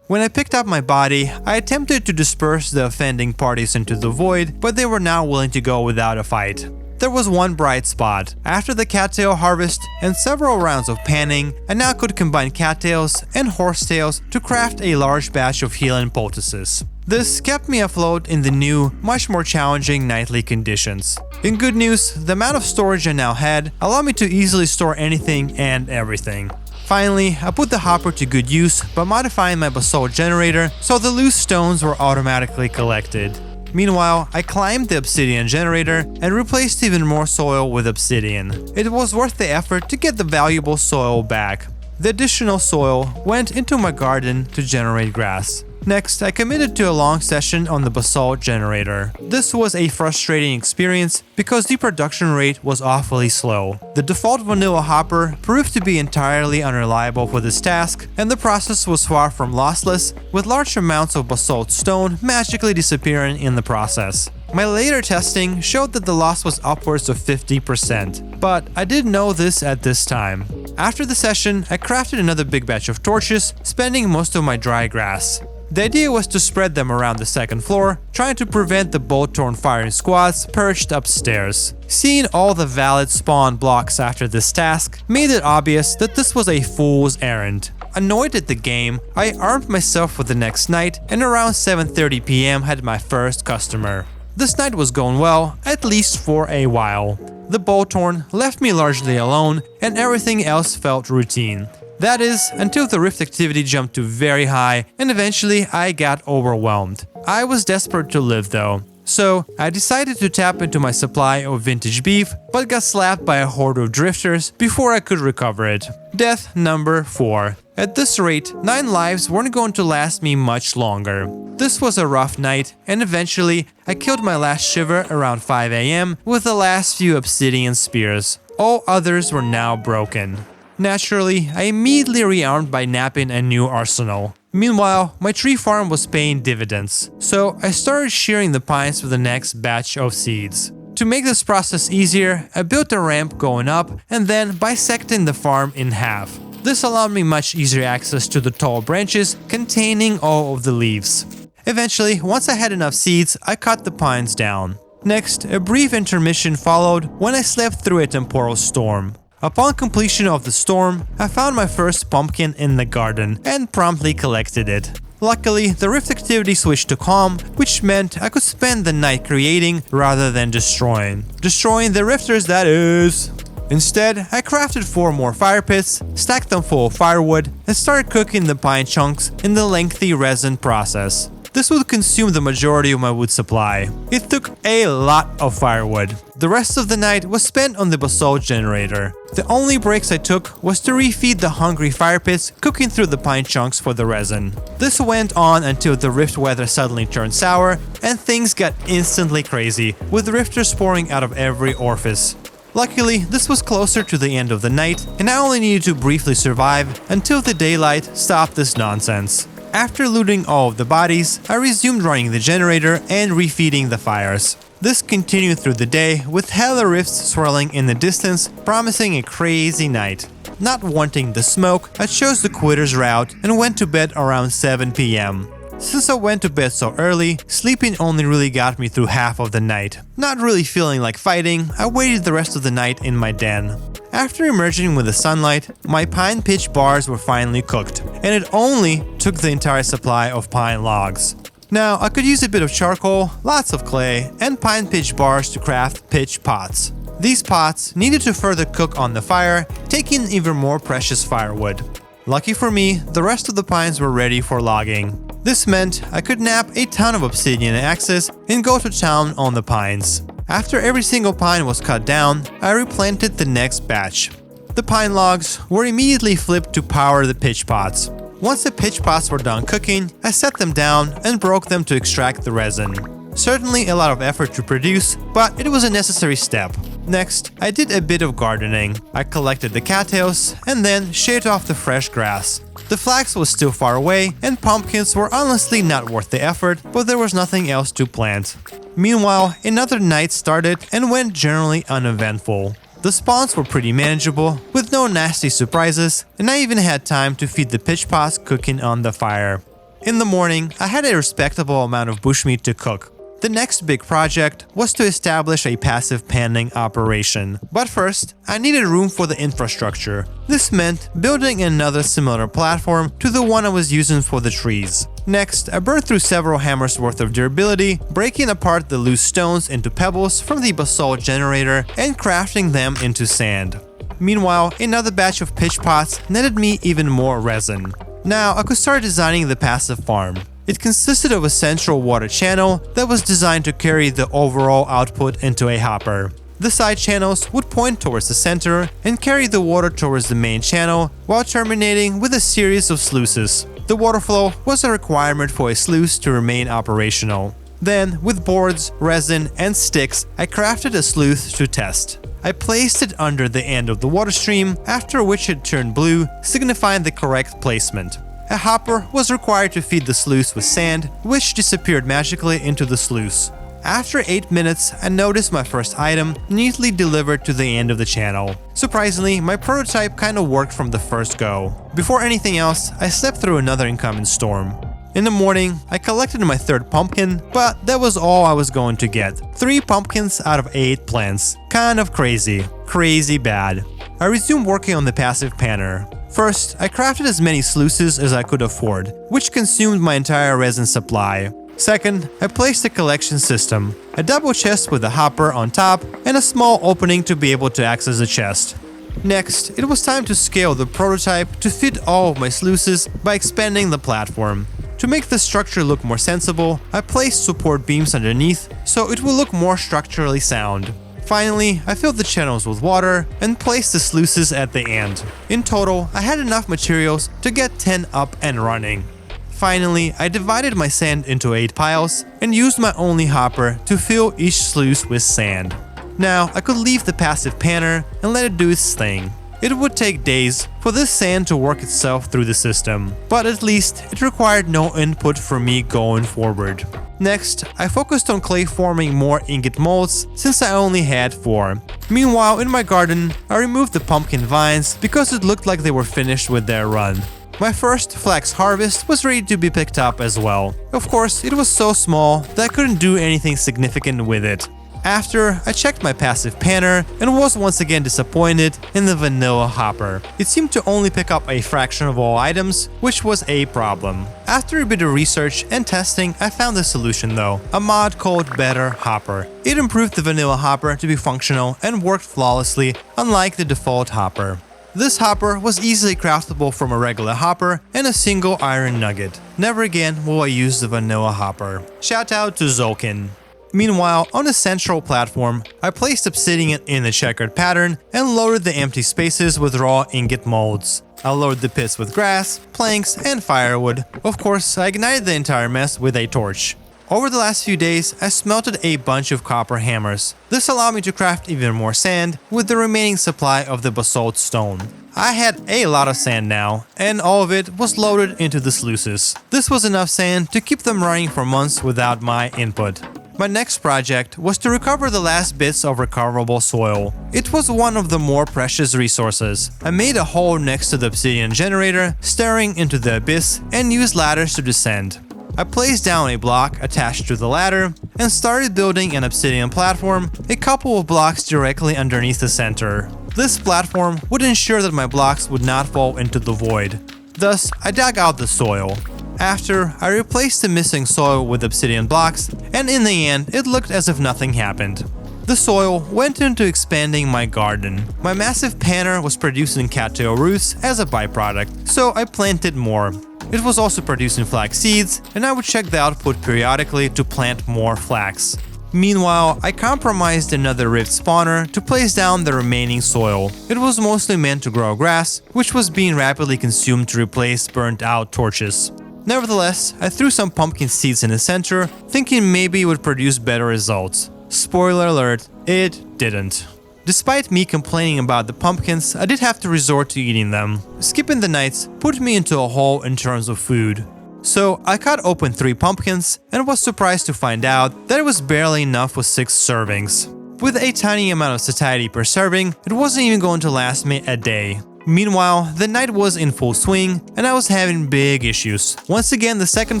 A: When I picked up my body, I attempted to disperse the offending parties into the void, but they were now willing to go without a fight. There was one bright spot. After the cattail harvest and several rounds of panning, I now could combine cattails and horsetails to craft a large batch of healing poultices. This kept me afloat in the new, much more challenging nightly conditions. In good news, the amount of storage I now had allowed me to easily store anything and everything. Finally, I put the hopper to good use by modifying my basalt generator so the loose stones were automatically collected. Meanwhile, I climbed the obsidian generator and replaced even more soil with obsidian. It was worth the effort to get the valuable soil back. The additional soil went into my garden to generate grass. Next, I committed to a long session on the basalt generator. This was a frustrating experience because the production rate was awfully slow. The default vanilla hopper proved to be entirely unreliable for this task, and the process was far from lossless, with large amounts of basalt stone magically disappearing in the process. My later testing showed that the loss was upwards of 50%, but I didn't know this at this time. After the session, I crafted another big batch of torches, spending most of my dry grass. The idea was to spread them around the second floor, trying to prevent the Bolthorn firing squads perched upstairs. Seeing all the valid spawn blocks after this task made it obvious that this was a fool's errand. Annoyed at the game, I armed myself for the next night, and around 7:30 PM had my first customer. This night was going well, at least for a while. The Bolthorn left me largely alone, and everything else felt routine. That is, until the rift activity jumped to very high, and eventually I got overwhelmed. I was desperate to live though, so I decided to tap into my supply of vintage beef, but got slapped by a horde of drifters before I could recover it. Death number 4. At this rate, 9 lives weren't going to last me much longer. This was a rough night, and eventually I killed my last shiver around 5 AM with the last few obsidian spears. All others were now broken. Naturally, I immediately rearmed by napping a new arsenal. Meanwhile, my tree farm was paying dividends, so I started shearing the pines for the next batch of seeds. To make this process easier, I built a ramp going up and then bisecting the farm in half. This allowed me much easier access to the tall branches containing all of the leaves. Eventually, once I had enough seeds, I cut the pines down. Next, a brief intermission followed when I slept through a temporal storm. Upon completion of the storm, I found my first pumpkin in the garden and promptly collected it. Luckily, the rift activity switched to calm, which meant I could spend the night creating rather than destroying. Destroying the rifters, that is. Instead, I crafted 4 more fire pits, stacked them full of firewood, and started cooking the pine chunks in the lengthy resin process. This would consume the majority of my wood supply. It took a lot of firewood. The rest of the night was spent on the basalt generator. The only breaks I took was to refeed the hungry fire pits, cooking through the pine chunks for the resin. This went on until the rift weather suddenly turned sour, and things got instantly crazy, with rifters pouring out of every orifice. Luckily, this was closer to the end of the night, and I only needed to briefly survive until the daylight stopped this nonsense. After looting all of the bodies, I resumed running the generator and refeeding the fires. This continued through the day, with hella rifts swirling in the distance, promising a crazy night. Not wanting the smoke, I chose the quitter's route and went to bed around 7 PM. Since I went to bed so early, sleeping only really got me through half of the night. Not really feeling like fighting, I waited the rest of the night in my den. After emerging with the sunlight, my pine pitch bars were finally cooked, and it only took the entire supply of pine logs. Now, I could use a bit of charcoal, lots of clay, and pine pitch bars to craft pitch pots. These pots needed to further cook on the fire, taking even more precious firewood. Lucky for me, the rest of the pines were ready for logging. This meant I could nab a ton of obsidian axes and go to town on the pines. After every single pine was cut down, I replanted the next batch. The pine logs were immediately flipped to power the pitch pots. Once the pitch pots were done cooking, I set them down and broke them to extract the resin. Certainly a lot of effort to produce, but it was a necessary step. Next, I did a bit of gardening. I collected the cattails and then shaved off the fresh grass. The flax was still far away, and pumpkins were honestly not worth the effort, but there was nothing else to plant. Meanwhile, another night started and went generally uneventful. The spawns were pretty manageable, with no nasty surprises, and I even had time to feed the pitch pots cooking on the fire. In the morning, I had a respectable amount of bushmeat to cook. The next big project was to establish a passive panning operation. But first, I needed room for the infrastructure. This meant building another similar platform to the one I was using for the trees. Next, I burned through several hammers worth of durability, breaking apart the loose stones into pebbles from the basalt generator and crafting them into sand. Meanwhile, another batch of pitch pots netted me even more resin. Now, I could start designing the passive farm. It consisted of a central water channel that was designed to carry the overall output into a hopper. The side channels would point towards the center and carry the water towards the main channel, while terminating with a series of sluices. The water flow was a requirement for a sluice to remain operational. Then, with boards, resin, and sticks, I crafted a sluice to test. I placed it under the end of the water stream, after which it turned blue, signifying the correct placement. A hopper was required to feed the sluice with sand, which disappeared magically into the sluice. After 8 minutes, I noticed my first item neatly delivered to the end of the channel. Surprisingly, my prototype kinda worked from the first go. Before anything else, I slept through another incoming storm. In the morning, I collected my third pumpkin, but that was all I was going to get. 3 pumpkins out of 8 plants. Kind of crazy. Crazy bad. I resumed working on the passive panner. First, I crafted as many sluices as I could afford, which consumed my entire resin supply. Second, I placed a collection system, a double chest with a hopper on top and a small opening to be able to access the chest. Next, it was time to scale the prototype to fit all of my sluices by expanding the platform. To make the structure look more sensible, I placed support beams underneath so it will look more structurally sound. Finally, I filled the channels with water and placed the sluices at the end. In total, I had enough materials to get 10 up and running. Finally, I divided my sand into 8 piles and used my only hopper to fill each sluice with sand. Now, I could leave the passive panner and let it do its thing. It would take days for this sand to work itself through the system, but at least it required no input from me going forward. Next, I focused on clay forming more ingot molds since I only had 4. Meanwhile, in my garden, I removed the pumpkin vines because it looked like they were finished with their run. My first flax harvest was ready to be picked up as well. Of course, it was so small that I couldn't do anything significant with it. After, I checked my passive panner and was once again disappointed in the vanilla hopper. It seemed to only pick up a fraction of all items, which was a problem. After a bit of research and testing, I found the solution though, a mod called Better Hopper. It improved the vanilla hopper to be functional and worked flawlessly, unlike the default hopper. This hopper was easily craftable from a regular hopper and a single iron nugget. Never again will I use the vanilla hopper. Shout out to Zolkin. Meanwhile, on the central platform, I placed obsidian in a checkered pattern and loaded the empty spaces with raw ingot molds. I loaded the pits with grass, planks, and firewood. Of course, I ignited the entire mess with a torch. Over the last few days, I smelted a bunch of copper hammers. This allowed me to craft even more sand with the remaining supply of the basalt stone. I had a lot of sand now, and all of it was loaded into the sluices. This was enough sand to keep them running for months without my input. My next project was to recover the last bits of recoverable soil. It was one of the more precious resources. I made a hole next to the obsidian generator, staring into the abyss, and used ladders to descend. I placed down a block attached to the ladder and started building an obsidian platform a couple of blocks directly underneath the center. This platform would ensure that my blocks would not fall into the void. Thus, I dug out the soil. After, I replaced the missing soil with obsidian blocks, and in the end, it looked as if nothing happened. The soil went into expanding my garden. My massive panner was producing cattail roots as a byproduct, so I planted more. It was also producing flax seeds, and I would check the output periodically to plant more flax. Meanwhile, I compromised another rift spawner to place down the remaining soil. It was mostly meant to grow grass, which was being rapidly consumed to replace burnt-out torches. Nevertheless, I threw some pumpkin seeds in the center, thinking maybe it would produce better results. Spoiler alert, it didn't. Despite me complaining about the pumpkins, I did have to resort to eating them. Skipping the nights put me into a hole in terms of food. So I cut open 3 pumpkins and was surprised to find out that it was barely enough with 6 servings. With a tiny amount of satiety per serving, it wasn't even going to last me a day. Meanwhile, the night was in full swing and I was having big issues. Once again, the second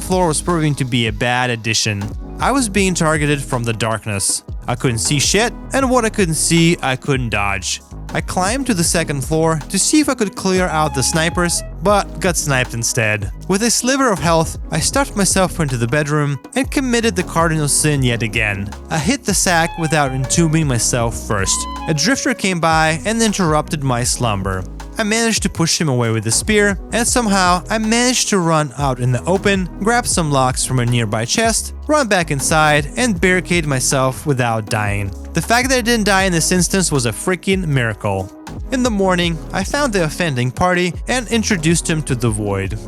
A: floor was proving to be a bad addition. I was being targeted from the darkness. I couldn't see shit, and what I couldn't see, I couldn't dodge. I climbed to the second floor to see if I could clear out the snipers, but got sniped instead. With a sliver of health, I stuffed myself into the bedroom and committed the cardinal sin yet again. I hit the sack without entombing myself first. A drifter came by and interrupted my slumber. I managed to push him away with a spear, and somehow I managed to run out in the open, grab some logs from a nearby chest, run back inside, and barricade myself without dying. The fact that I didn't die in this instance was a freaking miracle. In the morning, I found the offending party and introduced him to the void.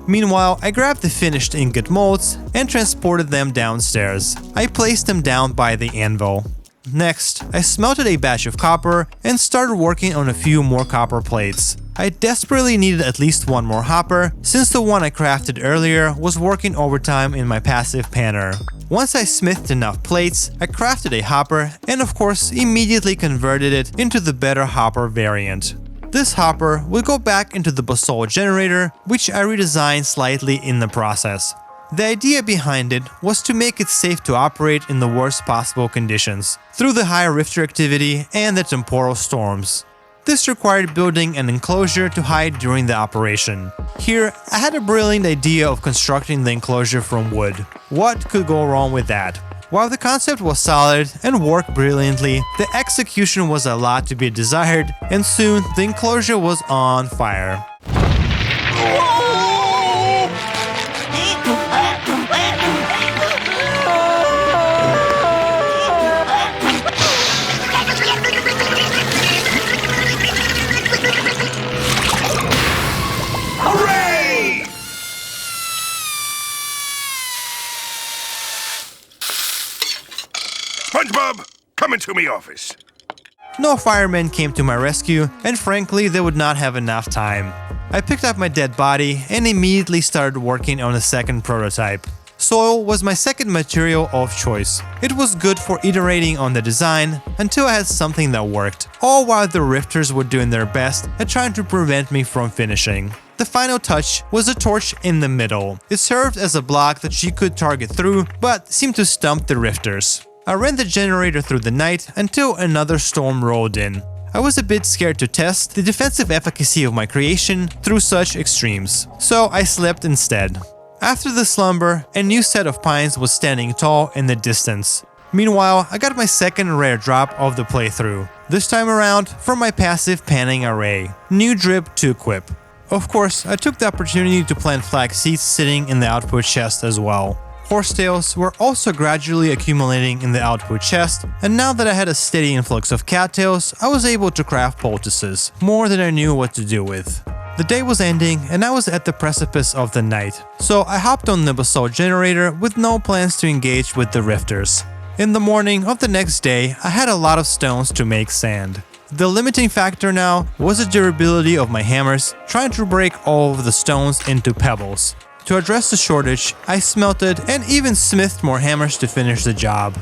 A: Meanwhile, I grabbed the finished ingot molds and transported them downstairs. I placed them down by the anvil. Next, I smelted a batch of copper and started working on a few more copper plates. I desperately needed at least one more hopper, since the one I crafted earlier was working overtime in my passive panner. Once I smithed enough plates, I crafted a hopper and of course immediately converted it into the better hopper variant. This hopper will go back into the basalt generator, which I redesigned slightly in the process. The idea behind it was to make it safe to operate in the worst possible conditions, through the high rifter activity and the temporal storms. This required building an enclosure to hide during the operation. Here, I had a brilliant idea of constructing the enclosure from wood. What could go wrong with that? While the concept was solid and worked brilliantly, the execution was a lot to be desired, and soon the enclosure was on fire.
D: SpongeBob, come into me office.
A: No firemen came to my rescue, and frankly, they would not have enough time. I picked up my dead body and immediately started working on a second prototype. Soil was my second material of choice. It was good for iterating on the design until I had something that worked, all while the rifters were doing their best at trying to prevent me from finishing. The final touch was a torch in the middle. It served as a block that she could target through, but seemed to stump the rifters. I ran the generator through the night until another storm rolled in. I was a bit scared to test the defensive efficacy of my creation through such extremes, so I slept instead. After the slumber, a new set of pines was standing tall in the distance. Meanwhile, I got my second rare drop of the playthrough, this time around from my passive panning array, new drip to equip. Of course, I took the opportunity to plant flax seeds sitting in the output chest as well. Horsetails were also gradually accumulating in the output chest, and now that I had a steady influx of cattails, I was able to craft poultices, more than I knew what to do with. The day was ending and I was at the precipice of the night, so I hopped on the basalt generator with no plans to engage with the rifters. In the morning of the next day, I had a lot of stones to make sand. The limiting factor now was the durability of my hammers, trying to break all of the stones into pebbles. To address the shortage, I smelted and even smithed more hammers to finish the job.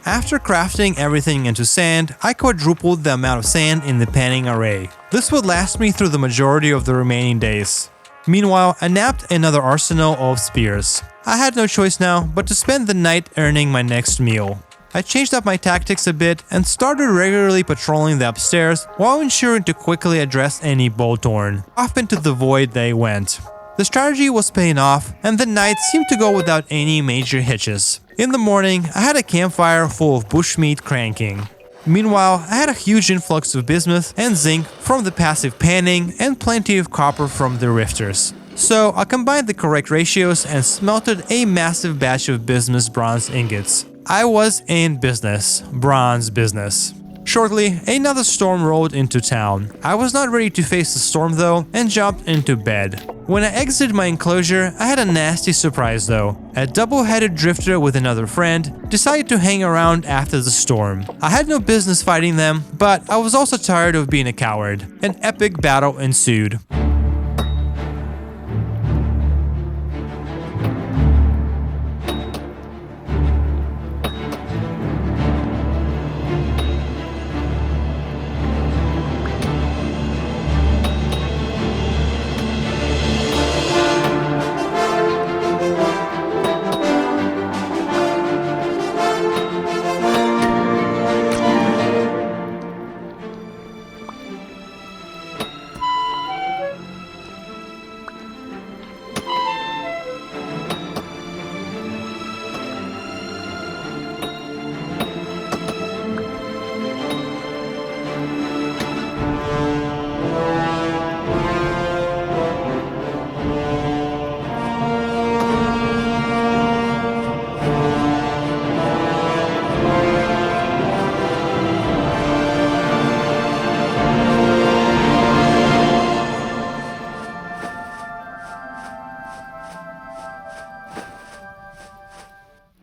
A: After crafting everything into sand, I quadrupled the amount of sand in the panning array. This would last me through the majority of the remaining days. Meanwhile, I nabbed another arsenal of spears. I had no choice now but to spend the night earning my next meal. I changed up my tactics a bit and started regularly patrolling the upstairs while ensuring to quickly address any bullthorn. Off into the void they went. The strategy was paying off, and the night seemed to go without any major hitches. In the morning, I had a campfire full of bushmeat cranking. Meanwhile, I had a huge influx of bismuth and zinc from the passive panning and plenty of copper from the rifters. So I combined the correct ratios and smelted a massive batch of bismuth bronze ingots. I was in business. Bronze business. Shortly, another storm rolled into town. I was not ready to face the storm though and jumped into bed. When I exited my enclosure, I had a nasty surprise though. A double-headed drifter with another friend decided to hang around after the storm. I had no business fighting them, but I was also tired of being a coward. An epic battle ensued.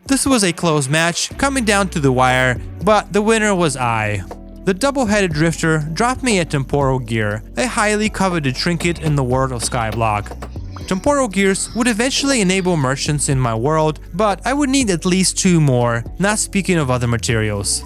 A: This was a close match, coming down to the wire, but the winner was I. The double-headed drifter dropped me a temporal gear, a highly coveted trinket in the world of SkyBlock. Temporal gears would eventually enable merchants in my world, but I would need at least 2 more, not speaking of other materials.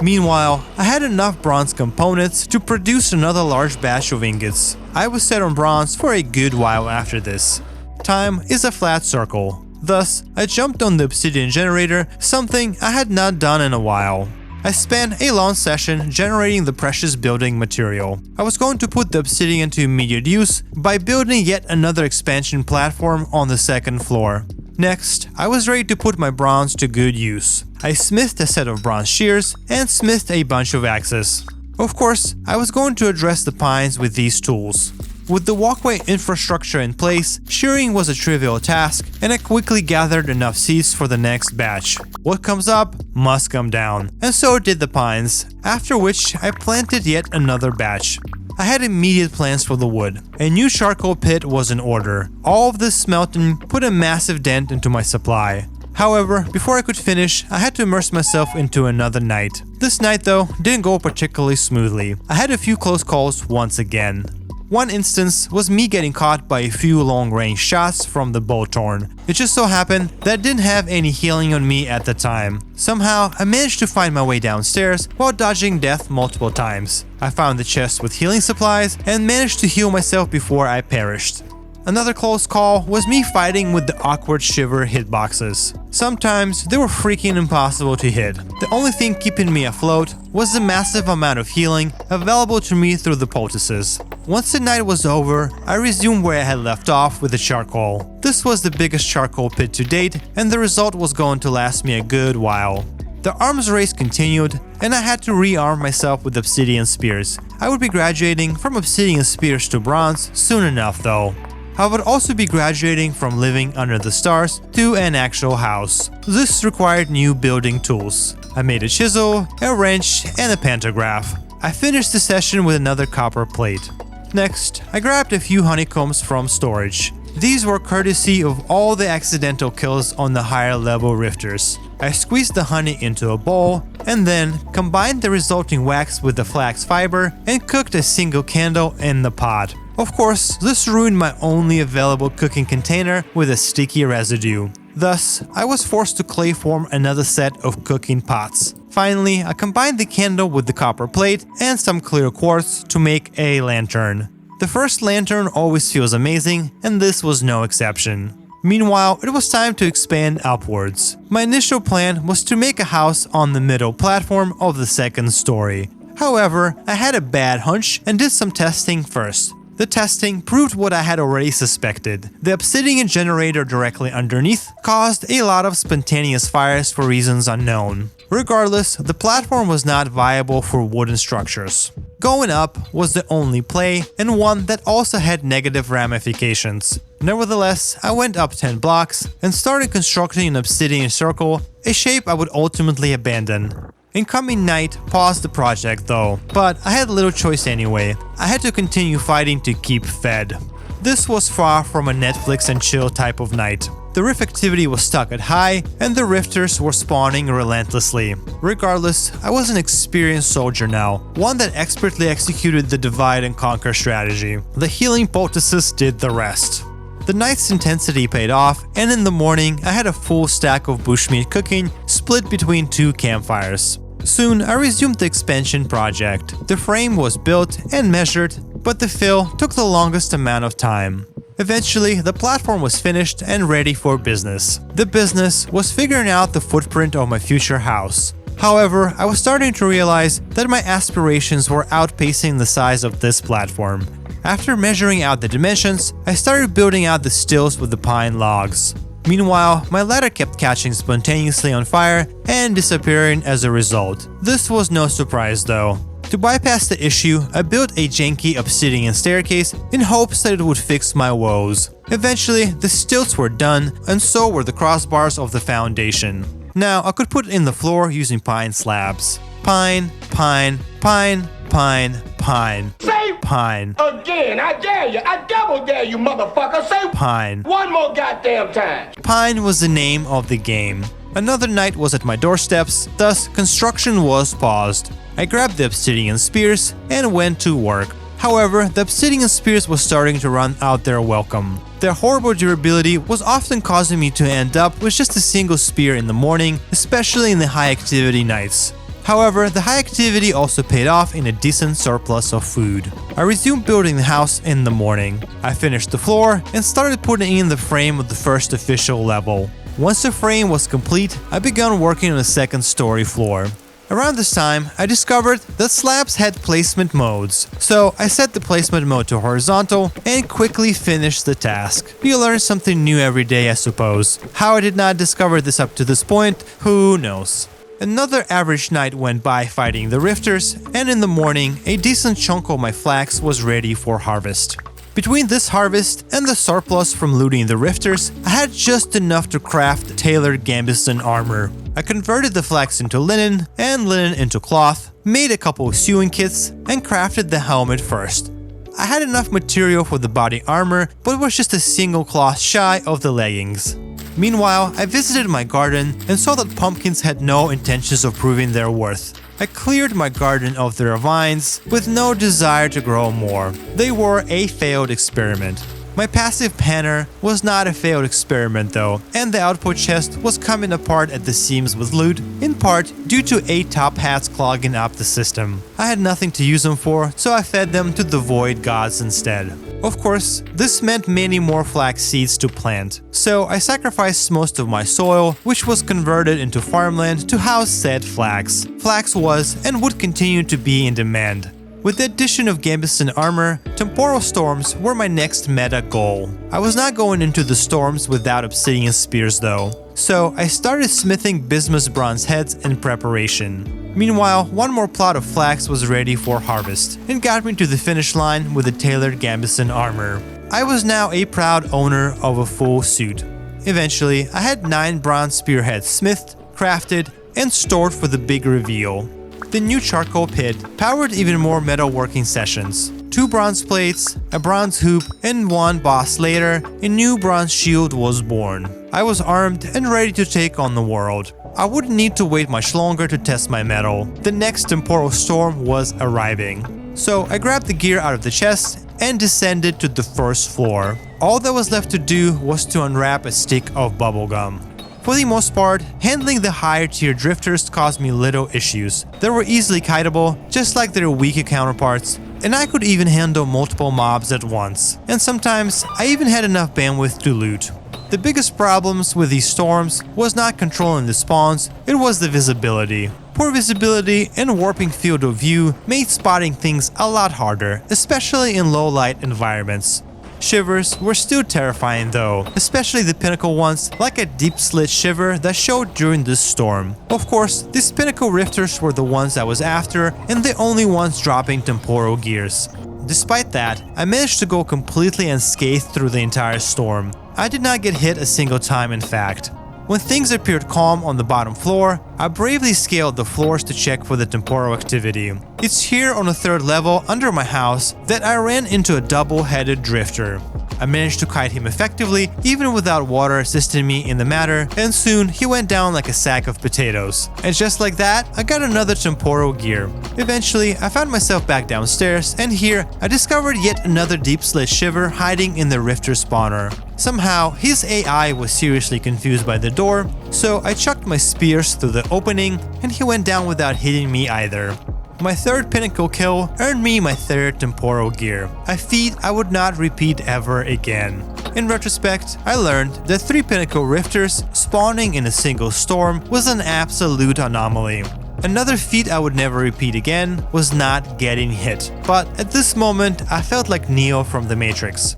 A: Meanwhile, I had enough bronze components to produce another large batch of ingots. I was set on bronze for a good while after this. Time is a flat circle. Thus, I jumped on the obsidian generator, something I had not done in a while. I spent a long session generating the precious building material. I was going to put the obsidian to immediate use by building yet another expansion platform on the 2nd floor. Next, I was ready to put my bronze to good use. I smithed a set of bronze shears and smithed a bunch of axes. Of course, I was going to address the pines with these tools. With the walkway infrastructure in place, shearing was a trivial task, and I quickly gathered enough seeds for the next batch. What comes up must come down, and so did the pines, after which I planted yet another batch. I had immediate plans for the wood. A new charcoal pit was in order. All of this smelting put a massive dent into my supply. However, before I could finish, I had to immerse myself into another night. This night though, didn't go particularly smoothly. I had a few close calls once again. One instance was me getting caught by a few long-range shots from the bullthorn. It just so happened that I didn't have any healing on me at the time. Somehow, I managed to find my way downstairs while dodging death multiple times. I found the chest with healing supplies and managed to heal myself before I perished. Another close call was me fighting with the awkward shiver hitboxes. Sometimes they were freaking impossible to hit. The only thing keeping me afloat was the massive amount of healing available to me through the poultices. Once the night was over, I resumed where I had left off with the charcoal. This was the biggest charcoal pit to date, and the result was going to last me a good while. The arms race continued, and I had to rearm myself with obsidian spears. I would be graduating from obsidian spears to bronze soon enough though. I would also be graduating from living under the stars to an actual house. This required new building tools. I made a chisel, a wrench, and a pantograph. I finished the session with another copper plate. Next, I grabbed a few honeycombs from storage. These were courtesy of all the accidental kills on the higher level rifters. I squeezed the honey into a bowl and then combined the resulting wax with the flax fiber and cooked a single candle in the pot. Of course, this ruined my only available cooking container with a sticky residue. Thus, I was forced to clay form another set of cooking pots. Finally, I combined the candle with the copper plate and some clear quartz to make a lantern. The first lantern always feels amazing, and this was no exception. Meanwhile, it was time to expand upwards. My initial plan was to make a house on the middle platform of the second story. However, I had a bad hunch and did some testing first. The testing proved what I had already suspected. The obsidian generator directly underneath caused a lot of spontaneous fires for reasons unknown. Regardless, the platform was not viable for wooden structures. Going up was the only play, and one that also had negative ramifications. Nevertheless, I went up 10 blocks and started constructing an obsidian circle, a shape I would ultimately abandon. Incoming night paused the project though, but I had little choice anyway. I had to continue fighting to keep fed. This was far from a Netflix and chill type of night. The rift activity was stuck at high, and the rifters were spawning relentlessly. Regardless, I was an experienced soldier now, one that expertly executed the divide and conquer strategy. The healing poultices did the rest. The night's intensity paid off, and in the morning I had a full stack of bushmeat cooking split between 2 campfires. Soon I resumed the expansion project. The frame was built and measured, but the fill took the longest amount of time. Eventually, the platform was finished and ready for business. The business was figuring out the footprint of my future house. However, I was starting to realize that my aspirations were outpacing the size of this platform. After measuring out the dimensions, I started building out the stills with the pine logs. Meanwhile, my ladder kept catching spontaneously on fire and disappearing as a result. This was no surprise though. To bypass the issue, I built a janky obsidian staircase in hopes that it would fix my woes. Eventually, the stilts were done, and so were the crossbars of the foundation. Now, I could put in the floor using pine slabs. Pine, pine, pine, pine, pine.
E: Say
A: pine.
E: Again, I dare you. I double dare you, motherfucker. Say
A: Pine.
E: one more goddamn time.
A: Pine was the name of the game. Another night was at my doorsteps, thus construction was paused. I grabbed the obsidian spears and went to work. However, the obsidian spears was starting to run out their welcome. Their horrible durability was often causing me to end up with just a single spear in the morning, especially in the high activity nights. However, the high activity also paid off in a decent surplus of food. I resumed building the house in the morning. I finished the floor and started putting in the frame of the first official level. Once the frame was complete, I began working on the second story floor. Around this time, I discovered that slabs had placement modes, so I set the placement mode to horizontal and quickly finished the task. You learn something new every day, I suppose. How I did not discover this up to this point, who knows. Another average night went by fighting the rifters, and in the morning, a decent chunk of my flax was ready for harvest. Between this harvest and the surplus from looting the rifters, I had just enough to craft tailored gambeson armor. I converted the flax into linen and linen into cloth, made a couple of sewing kits, and crafted the helmet first. I had enough material for the body armor, but was just a single cloth shy of the leggings. Meanwhile, I visited my garden and saw that pumpkins had no intentions of proving their worth. I cleared my garden of their vines with no desire to grow more. They were a failed experiment. My passive panner was not a failed experiment though, and the output chest was coming apart at the seams with loot, in part due to 8 top hats clogging up the system. I had nothing to use them for, so I fed them to the void gods instead. Of course, this meant many more flax seeds to plant, so I sacrificed most of my soil, which was converted into farmland to house said flax. Flax was and would continue to be in demand. With the addition of gambeson armor, temporal storms were my next meta goal. I was not going into the storms without obsidian spears though, so I started smithing bismuth bronze heads in preparation. Meanwhile, one more plot of flax was ready for harvest, and got me to the finish line with the tailored gambeson armor. I was now a proud owner of a full suit. Eventually, I had 9 bronze spearheads smithed, crafted, and stored for the big reveal. The new charcoal pit powered even more metalworking sessions. 2 bronze plates, a bronze hoop, and 1 boss later, a new bronze shield was born. I was armed and ready to take on the world. I wouldn't need to wait much longer to test my metal. The next temporal storm was arriving. So I grabbed the gear out of the chest and descended to the first floor. All that was left to do was to unwrap a stick of bubblegum. For the most part, handling the higher tier drifters caused me little issues. They were easily kiteable, just like their weaker counterparts, and I could even handle multiple mobs at once. And sometimes, I even had enough bandwidth to loot. The biggest problems with these storms was not controlling the spawns, it was the visibility. Poor visibility and warping field of view made spotting things a lot harder, especially in low light environments. Shivers were still terrifying though, especially the pinnacle ones, like a deep slit shiver that showed during this storm. Of course, these pinnacle rifters were the ones I was after and the only ones dropping temporal gears. Despite that, I managed to go completely unscathed through the entire storm. I did not get hit a single time in fact. When things appeared calm on the bottom floor, I bravely scaled the floors to check for the temporal activity. It's here on the 3rd level under my house that I ran into a double-headed drifter. I managed to kite him effectively even without water assisting me in the matter, and soon he went down like a sack of potatoes. And just like that, I got another temporal gear. Eventually, I found myself back downstairs, and here I discovered yet another deep slit shiver hiding in the rifter spawner. Somehow, his AI was seriously confused by the door, so I chucked my spears through the opening and he went down without hitting me either. My 3rd pinnacle kill earned me my 3rd temporal gear, a feat I would not repeat ever again. In retrospect, I learned that 3 pinnacle rifters spawning in a single storm was an absolute anomaly. Another feat I would never repeat again was not getting hit, but at this moment I felt like Neo from the Matrix.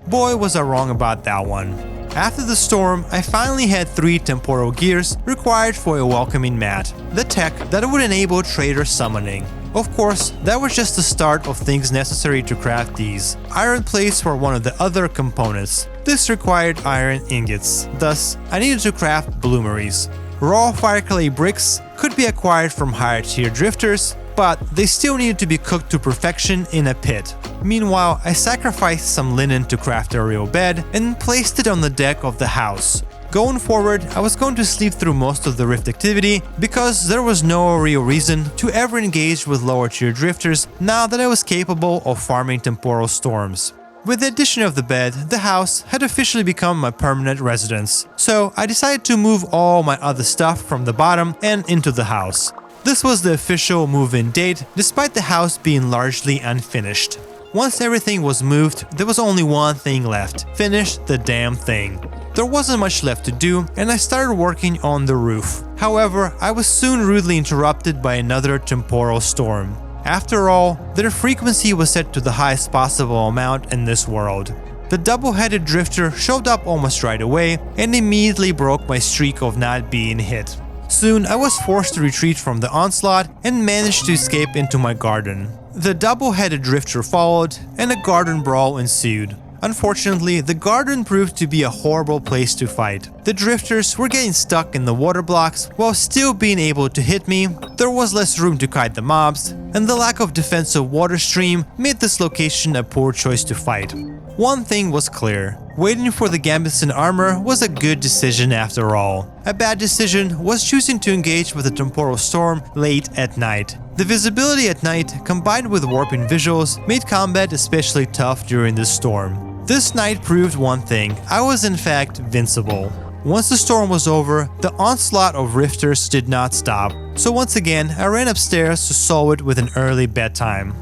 A: Boy, was I wrong about that one. After the storm, I finally had 3 temporal gears required for a welcoming mat, the tech that would enable trader summoning. Of course, that was just the start of things necessary to craft these. Iron plates were one of the other components. This required iron ingots, thus I needed to craft bloomeries. Raw fire clay bricks could be acquired from higher tier drifters, but they still needed to be cooked to perfection in a pit. Meanwhile, I sacrificed some linen to craft a real bed and placed it on the deck of the house. Going forward, I was going to sleep through most of the rift activity because there was no real reason to ever engage with lower tier drifters now that I was capable of farming temporal storms. With the addition of the bed, the house had officially become my permanent residence, so I decided to move all my other stuff from the bottom and into the house. This was the official move-in date, despite the house being largely unfinished. Once everything was moved, there was only one thing left: finish the damn thing. There wasn't much left to do, and I started working on the roof. However, I was soon rudely interrupted by another temporal storm. After all, their frequency was set to the highest possible amount in this world. The double-headed drifter showed up almost right away and immediately broke my streak of not being hit. Soon, I was forced to retreat from the onslaught and managed to escape into my garden. The double-headed drifter followed, and a garden brawl ensued. Unfortunately, the garden proved to be a horrible place to fight. The drifters were getting stuck in the water blocks while still being able to hit me, there was less room to kite the mobs, and the lack of defensive water stream made this location a poor choice to fight. One thing was clear: waiting for the gambits in armor was a good decision after all. A bad decision was choosing to engage with a temporal storm late at night. The visibility at night, combined with warping visuals, made combat especially tough during this storm. This night proved one thing: I was in fact invincible. Once the storm was over, the onslaught of rifters did not stop, so once again I ran upstairs to solve it with an early bedtime.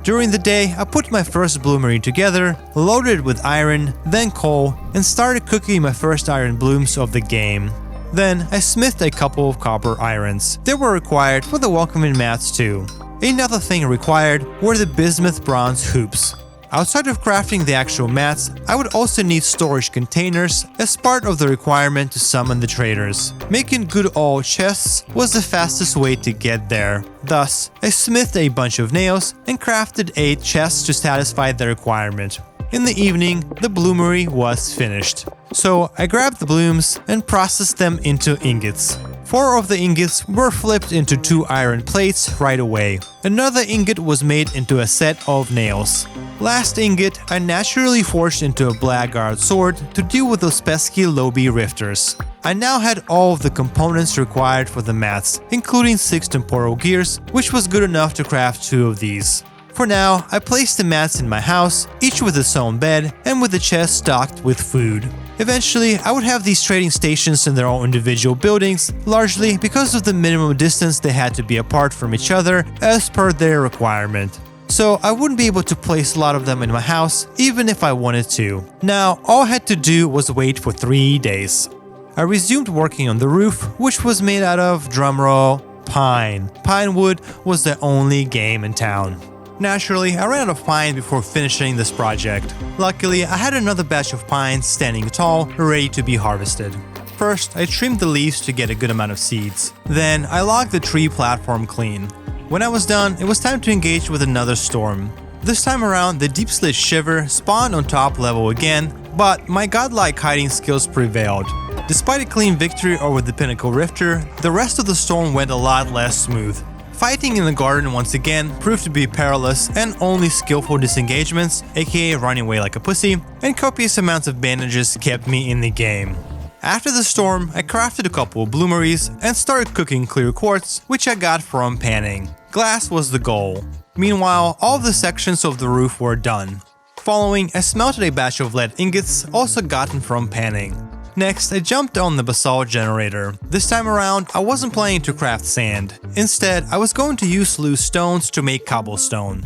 A: During the day, I put my first bloomery together, loaded it with iron, then coal, and started cooking my first iron blooms of the game. Then, I smithed a couple of copper irons. They were required for the welcoming mats too. Another thing required were the bismuth bronze hoops. Outside of crafting the actual mats, I would also need storage containers as part of the requirement to summon the traders. Making good old chests was the fastest way to get there. Thus, I smithed a bunch of nails and crafted 8 chests to satisfy the requirement. In the evening, the bloomery was finished. So I grabbed the blooms and processed them into ingots. 4 of the ingots were flipped into 2 iron plates right away. Another ingot was made into a set of nails. Last ingot, I naturally forged into a blackguard sword to deal with those pesky Lobi rifters. I now had all of the components required for the mats, including 6 temporal gears, which was good enough to craft 2 of these. For now, I placed the mats in my house, each with its own bed, and with the chest stocked with food. Eventually, I would have these trading stations in their own individual buildings, largely because of the minimum distance they had to be apart from each other as per their requirement. So I wouldn't be able to place a lot of them in my house, even if I wanted to. Now, all I had to do was wait for 3 days. I resumed working on the roof, which was made out of, drumroll, pine. Pine wood was the only game in town. Naturally, I ran out of pine before finishing this project. Luckily, I had another batch of pines standing tall, ready to be harvested. First, I trimmed the leaves to get a good amount of seeds. Then, I logged the tree platform clean. When I was done, it was time to engage with another storm. This time around, the deep slit shiver spawned on top level again, but my godlike hiding skills prevailed. Despite a clean victory over the Pinnacle Rifter, the rest of the storm went a lot less smooth. Fighting in the garden once again proved to be perilous, and only skillful disengagements, aka running away like a pussy, and copious amounts of bandages kept me in the game. After the storm, I crafted a couple of bloomeries and started cooking clear quartz, which I got from panning. Glass was the goal. Meanwhile, all of the sections of the roof were done. Following, I smelted a batch of lead ingots, also gotten from panning. Next, I jumped on the basalt generator. This time around, I wasn't planning to craft sand. Instead, I was going to use loose stones to make cobblestone.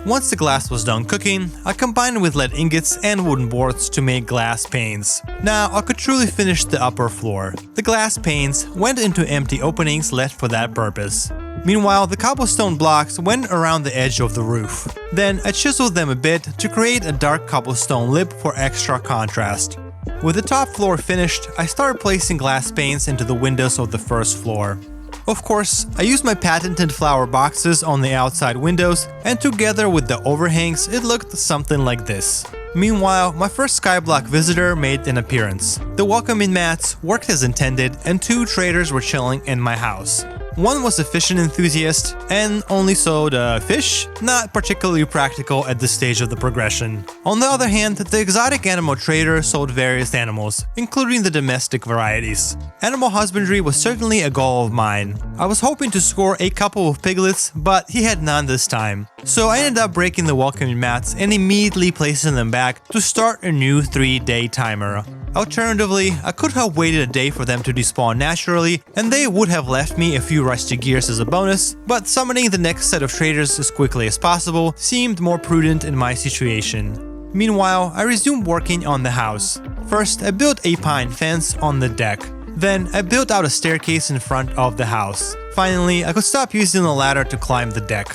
A: Once the glass was done cooking, I combined it with lead ingots and wooden boards to make glass panes. Now I could truly finish the upper floor. The glass panes went into empty openings left for that purpose. Meanwhile, the cobblestone blocks went around the edge of the roof. Then I chiseled them a bit to create a dark cobblestone lip for extra contrast. With the top floor finished, I started placing glass panes into the windows of the first floor. Of course, I used my patented flower boxes on the outside windows, and together with the overhangs, it looked something like this. Meanwhile, my first SkyBlock visitor made an appearance. The welcoming mats worked as intended, and 2 traders were chilling in my house. One was a fishing enthusiast and only sold fish, not particularly practical at this stage of the progression. On the other hand, the exotic animal trader sold various animals, including the domestic varieties. Animal husbandry was certainly a goal of mine. I was hoping to score a couple of piglets, but he had none this time. So I ended up breaking the welcoming mats and immediately placing them back to start a new 3-day timer. Alternatively, I could have waited a day for them to despawn naturally, and they would have left me a few rusty gears as a bonus, but summoning the next set of traders as quickly as possible seemed more prudent in my situation. Meanwhile, I resumed working on the house. First, I built a pine fence on the deck. Then, I built out a staircase in front of the house. Finally, I could stop using the ladder to climb the deck.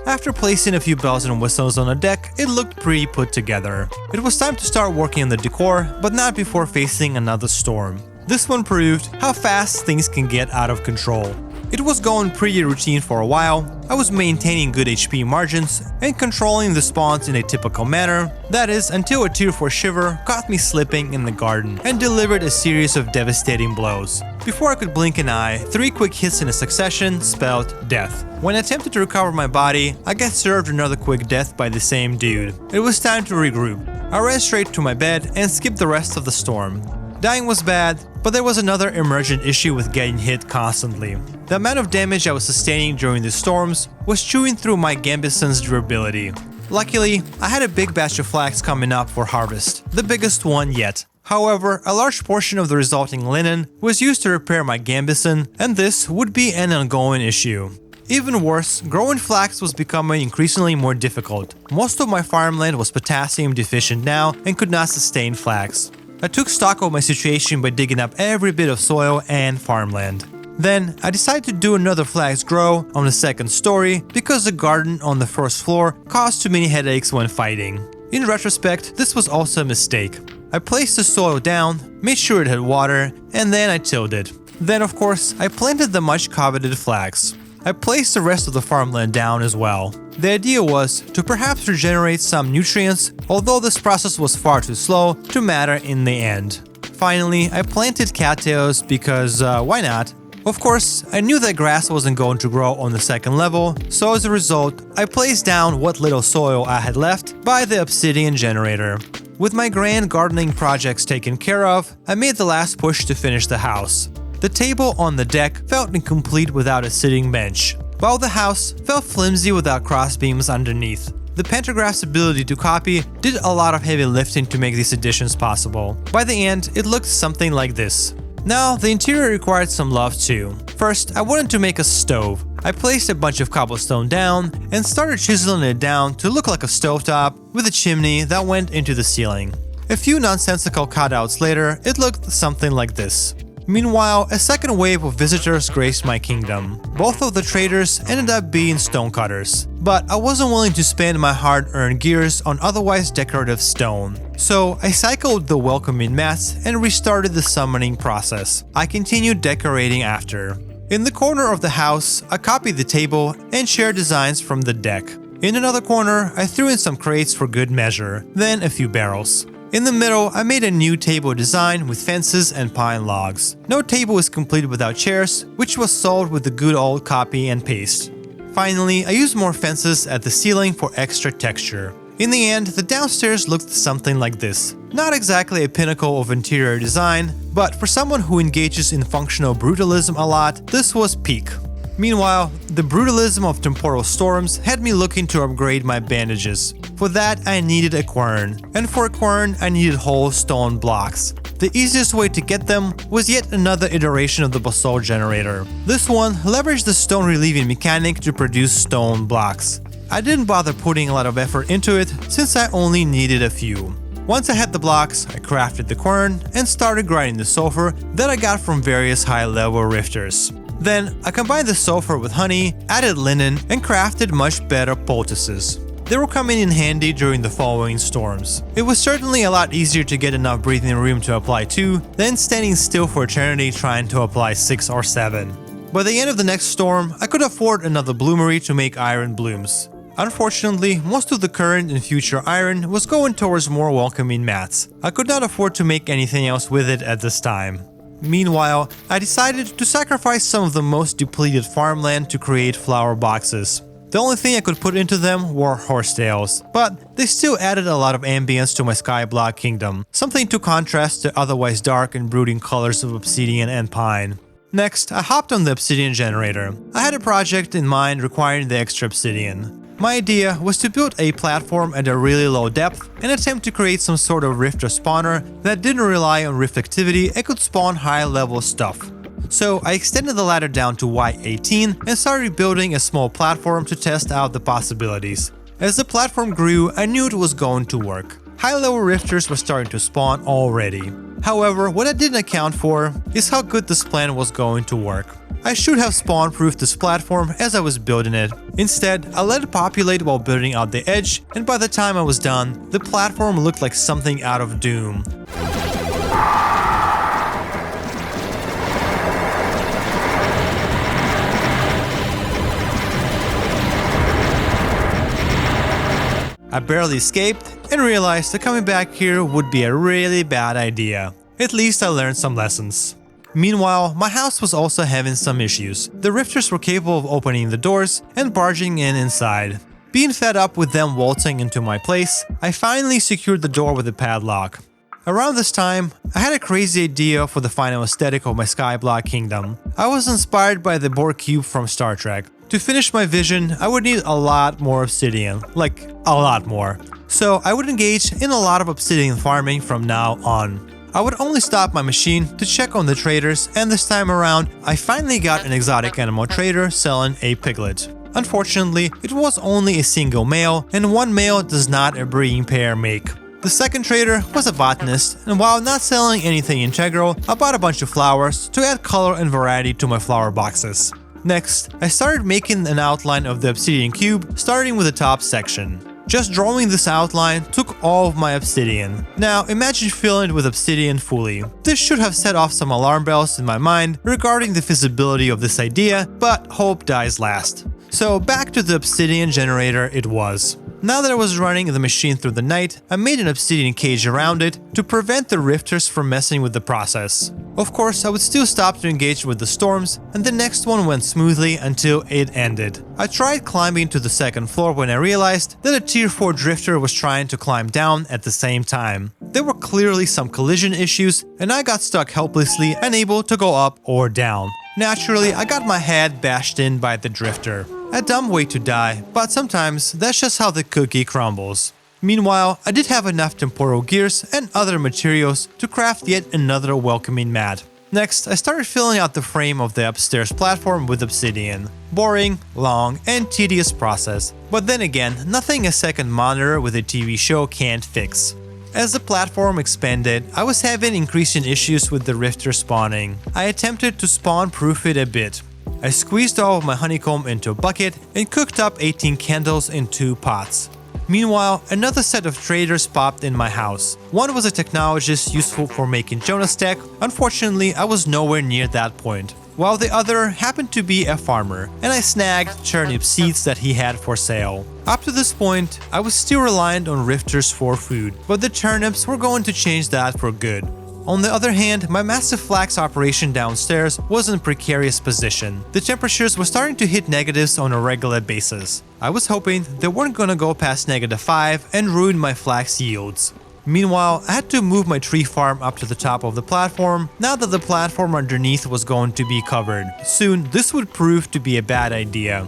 A: After placing a few bells and whistles on the deck, it looked pretty put together. It was time to start working on the decor, but not before facing another storm. This one proved how fast things can get out of control. It was going pretty routine for a while. I was maintaining good HP margins and controlling the spawns in a typical manner, that is, until a tier 4 shiver caught me slipping in the garden and delivered a series of devastating blows. Before I could blink an eye, 3 quick hits in a succession spelled death. When I attempted to recover my body, I got served another quick death by the same dude. It was time to regroup. I ran straight to my bed and skipped the rest of the storm. Dying was bad, but there was another emergent issue with getting hit constantly. The amount of damage I was sustaining during the storms was chewing through my Gambeson's durability. Luckily, I had a big batch of flax coming up for harvest, the biggest one yet. However, a large portion of the resulting linen was used to repair my Gambeson, and this would be an ongoing issue. Even worse, growing flax was becoming increasingly more difficult. Most of my farmland was potassium deficient now and could not sustain flax. I took stock of my situation by digging up every bit of soil and farmland. Then, I decided to do another flax grow on the second story because the garden on the first floor caused too many headaches when fighting. In retrospect, this was also a mistake. I placed the soil down, made sure it had water, and then I tilled it. Then, of course, I planted the much coveted flax. I placed the rest of the farmland down as well. The idea was to perhaps regenerate some nutrients, although this process was far too slow to matter in the end. Finally, I planted cattails because why not? Of course, I knew that grass wasn't going to grow on the second level, so as a result, I placed down what little soil I had left by the obsidian generator. With my grand gardening projects taken care of, I made the last push to finish the house. The table on the deck felt incomplete without a sitting bench, while the house felt flimsy without crossbeams underneath. The pantograph's ability to copy did a lot of heavy lifting to make these additions possible. By the end, it looked something like this. Now, the interior required some love too. First, I wanted to make a stove. I placed a bunch of cobblestone down and started chiseling it down to look like a stovetop with a chimney that went into the ceiling. A few nonsensical cutouts later, it looked something like this. Meanwhile, a second wave of visitors graced my kingdom. Both of the traders ended up being stonecutters, but I wasn't willing to spend my hard-earned gears on otherwise decorative stone. So I cycled the welcoming mats and restarted the summoning process. I continued decorating after. In the corner of the house, I copied the table and shared designs from the deck. In another corner, I threw in some crates for good measure, then a few barrels. In the middle, I made a new table design with fences and pine logs. No table is complete without chairs, which was solved with the good old copy and paste. Finally, I used more fences at the ceiling for extra texture. In the end, the downstairs looked something like this. Not exactly a pinnacle of interior design, but for someone who engages in functional brutalism a lot, this was peak. Meanwhile, the brutalism of temporal storms had me looking to upgrade my bandages. For that, I needed a quern, and for a quern, I needed whole stone blocks. The easiest way to get them was yet another iteration of the basalt generator. This one leveraged the stone relieving mechanic to produce stone blocks. I didn't bother putting a lot of effort into it since I only needed a few. Once I had the blocks, I crafted the quern and started grinding the sulfur that I got from various high-level rifters. Then, I combined the sulfur with honey, added linen, and crafted much better poultices. They were coming in handy during the following storms. It was certainly a lot easier to get enough breathing room to apply 2 than standing still for eternity trying to apply 6 or 7. By the end of the next storm, I could afford another bloomery to make iron blooms. Unfortunately, most of the current and future iron was going towards more welcoming mats. I could not afford to make anything else with it at this time. Meanwhile, I decided to sacrifice some of the most depleted farmland to create flower boxes. The only thing I could put into them were horsetails, but they still added a lot of ambience to my SkyBlock kingdom, something to contrast the otherwise dark and brooding colors of obsidian and pine. Next, I hopped on the obsidian generator. I had a project in mind requiring the extra obsidian. My idea was to build a platform at a really low depth and attempt to create some sort of rift or spawner that didn't rely on rift activity and could spawn high-level stuff. So I extended the ladder down to Y18 and started building a small platform to test out the possibilities. As the platform grew, I knew it was going to work. High-level rifters were starting to spawn already. However, what I didn't account for is how good this plan was going to work. I should have spawn-proofed this platform as I was building it. Instead, I let it populate while building out the edge, and by the time I was done, the platform looked like something out of Doom. I barely escaped and realized that coming back here would be a really bad idea. At least I learned some lessons. Meanwhile, my house was also having some issues. The rifters were capable of opening the doors and barging in inside. Being fed up with them waltzing into my place, I finally secured the door with a padlock. Around this time, I had a crazy idea for the final aesthetic of my SkyBlock kingdom. I was inspired by the Borg cube from Star Trek. To finish my vision, I would need a lot more obsidian, like a lot more. So I would engage in a lot of obsidian farming from now on. I would only stop my machine to check on the traders, and this time around, I finally got an exotic animal trader selling a piglet. Unfortunately, it was only a single male, and one male does not a breeding pair make. The second trader was a botanist, and while not selling anything integral, I bought a bunch of flowers to add color and variety to my flower boxes. Next, I started making an outline of the obsidian cube, starting with the top section. Just drawing this outline took all of my obsidian. Now imagine filling it with obsidian fully. This should have set off some alarm bells in my mind regarding the feasibility of this idea, but hope dies last. So back to the obsidian generator it was. Now that I was running the machine through the night, I made an obsidian cage around it to prevent the rifters from messing with the process. Of course, I would still stop to engage with the storms, and the next one went smoothly until it ended. I tried climbing to the second floor when I realized that a tier 4 drifter was trying to climb down at the same time. There were clearly some collision issues, and I got stuck helplessly, unable to go up or down. Naturally, I got my head bashed in by the drifter. A dumb way to die, but sometimes that's just how the cookie crumbles. Meanwhile, I did have enough temporal gears and other materials to craft yet another welcoming mat. Next, I started filling out the frame of the upstairs platform with obsidian. Boring, long, and tedious process. But then again, nothing a second monitor with a TV show can't fix. As the platform expanded, I was having increasing issues with the rifter spawning. I attempted to spawn-proof it a bit. I squeezed all of my honeycomb into a bucket and cooked up 18 candles in 2 pots. Meanwhile, another set of traders popped in my house. One was a technologist useful for making Jonas tech. Unfortunately, I was nowhere near that point. While the other happened to be a farmer, and I snagged turnip seeds that he had for sale. Up to this point, I was still reliant on rifters for food, but the turnips were going to change that for good. On the other hand, my massive flax operation downstairs was in a precarious position. The temperatures were starting to hit negatives on a regular basis. I was hoping they weren't gonna go past -5 and ruin my flax yields. Meanwhile, I had to move my tree farm up to the top of the platform, now that the platform underneath was going to be covered. Soon, this would prove to be a bad idea.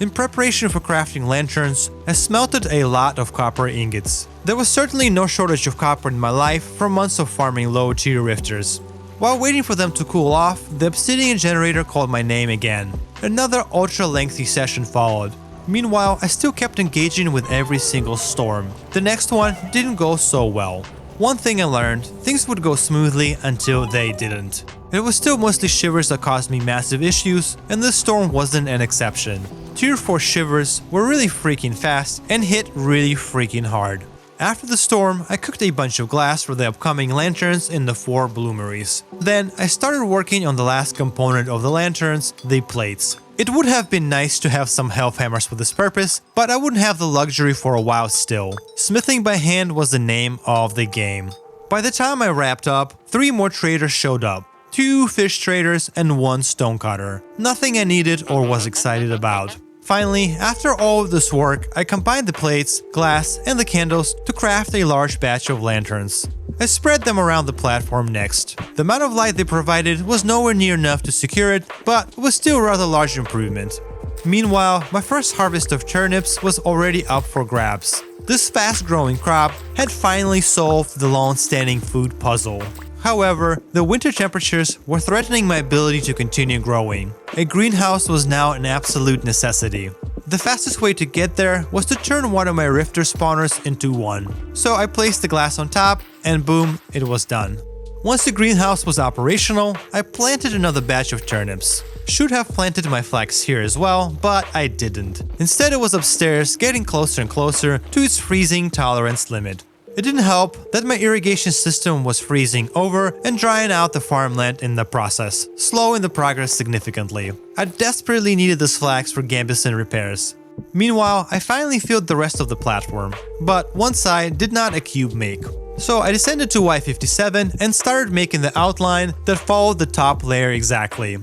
A: In preparation for crafting lanterns, I smelted a lot of copper ingots. There was certainly no shortage of copper in my life from months of farming low-tier rifters. While waiting for them to cool off, the obsidian generator called my name again. Another ultra-lengthy session followed. Meanwhile, I still kept engaging with every single storm. The next one didn't go so well. One thing I learned, things would go smoothly until they didn't. It was still mostly shivers that caused me massive issues, and this storm wasn't an exception. Tier 4 shivers were really freaking fast and hit really freaking hard. After the storm, I cooked a bunch of glass for the upcoming lanterns in the 4 bloomeries. Then, I started working on the last component of the lanterns, the plates. It would have been nice to have some health hammers for this purpose, but I wouldn't have the luxury for a while still. Smithing by hand was the name of the game. By the time I wrapped up, 3 more traders showed up. 2 fish traders and 1 stonecutter. Nothing I needed or was excited about. Finally, after all of this work, I combined the plates, glass, and the candles to craft a large batch of lanterns. I spread them around the platform next. The amount of light they provided was nowhere near enough to secure it, but it was still a rather large improvement. Meanwhile, my first harvest of turnips was already up for grabs. This fast-growing crop had finally solved the long-standing food puzzle. However, the winter temperatures were threatening my ability to continue growing. A greenhouse was now an absolute necessity. The fastest way to get there was to turn one of my rifter spawners into one. So I placed the glass on top, and boom, it was done. Once the greenhouse was operational, I planted another batch of turnips. Should have planted my flax here as well, but I didn't. Instead, it was upstairs, getting closer and closer to its freezing tolerance limit. It didn't help that my irrigation system was freezing over and drying out the farmland in the process, slowing the progress significantly. I desperately needed this flax for Gambison repairs. Meanwhile, I finally filled the rest of the platform, but one side did not a cube make. So I descended to Y57 and started making the outline that followed the top layer exactly.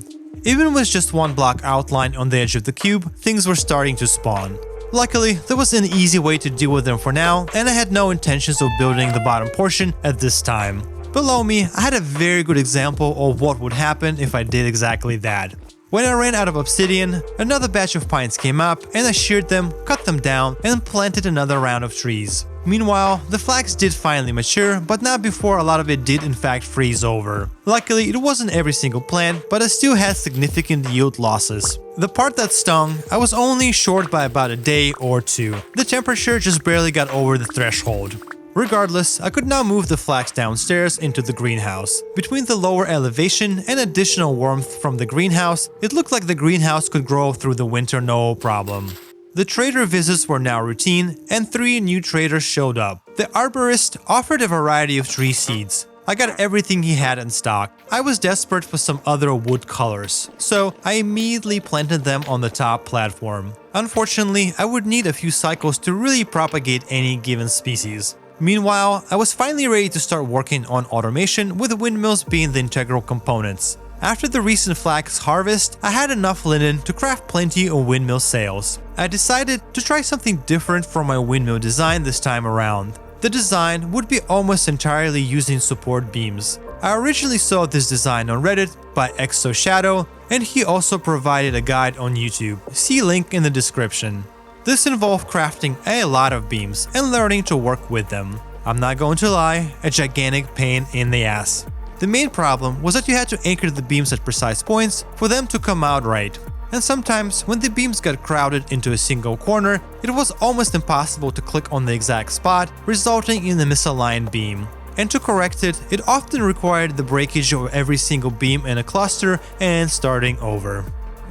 A: Even with just 1 block outline on the edge of the cube, things were starting to spawn. Luckily, there was an easy way to deal with them for now, and I had no intentions of building the bottom portion at this time. Below me, I had a very good example of what would happen if I did exactly that. When I ran out of obsidian, another batch of pines came up, and I sheared them, cut them down, and planted another round of trees. Meanwhile, the flax did finally mature, but not before a lot of it did in fact freeze over. Luckily, it wasn't every single plant, but I still had significant yield losses. The part that stung, I was only short by about a day or 2. The temperature just barely got over the threshold. Regardless, I could now move the flax downstairs into the greenhouse. Between the lower elevation and additional warmth from the greenhouse, it looked like the greenhouse could grow through the winter no problem. The trader visits were now routine, and 3 new traders showed up. The arborist offered a variety of tree seeds. I got everything he had in stock. I was desperate for some other wood colors, so I immediately planted them on the top platform. Unfortunately, I would need a few cycles to really propagate any given species. Meanwhile, I was finally ready to start working on automation, with windmills being the integral components. After the recent flax harvest, I had enough linen to craft plenty of windmill sails. I decided to try something different from my windmill design this time around. The design would be almost entirely using support beams. I originally saw this design on Reddit by ExoShadow, and he also provided a guide on YouTube. See link in the description. This involved crafting a lot of beams and learning to work with them. I'm not going to lie, a gigantic pain in the ass. The main problem was that you had to anchor the beams at precise points for them to come out right. And sometimes, when the beams got crowded into a single corner, it was almost impossible to click on the exact spot, resulting in a misaligned beam. And to correct it, it often required the breakage of every single beam in a cluster and starting over.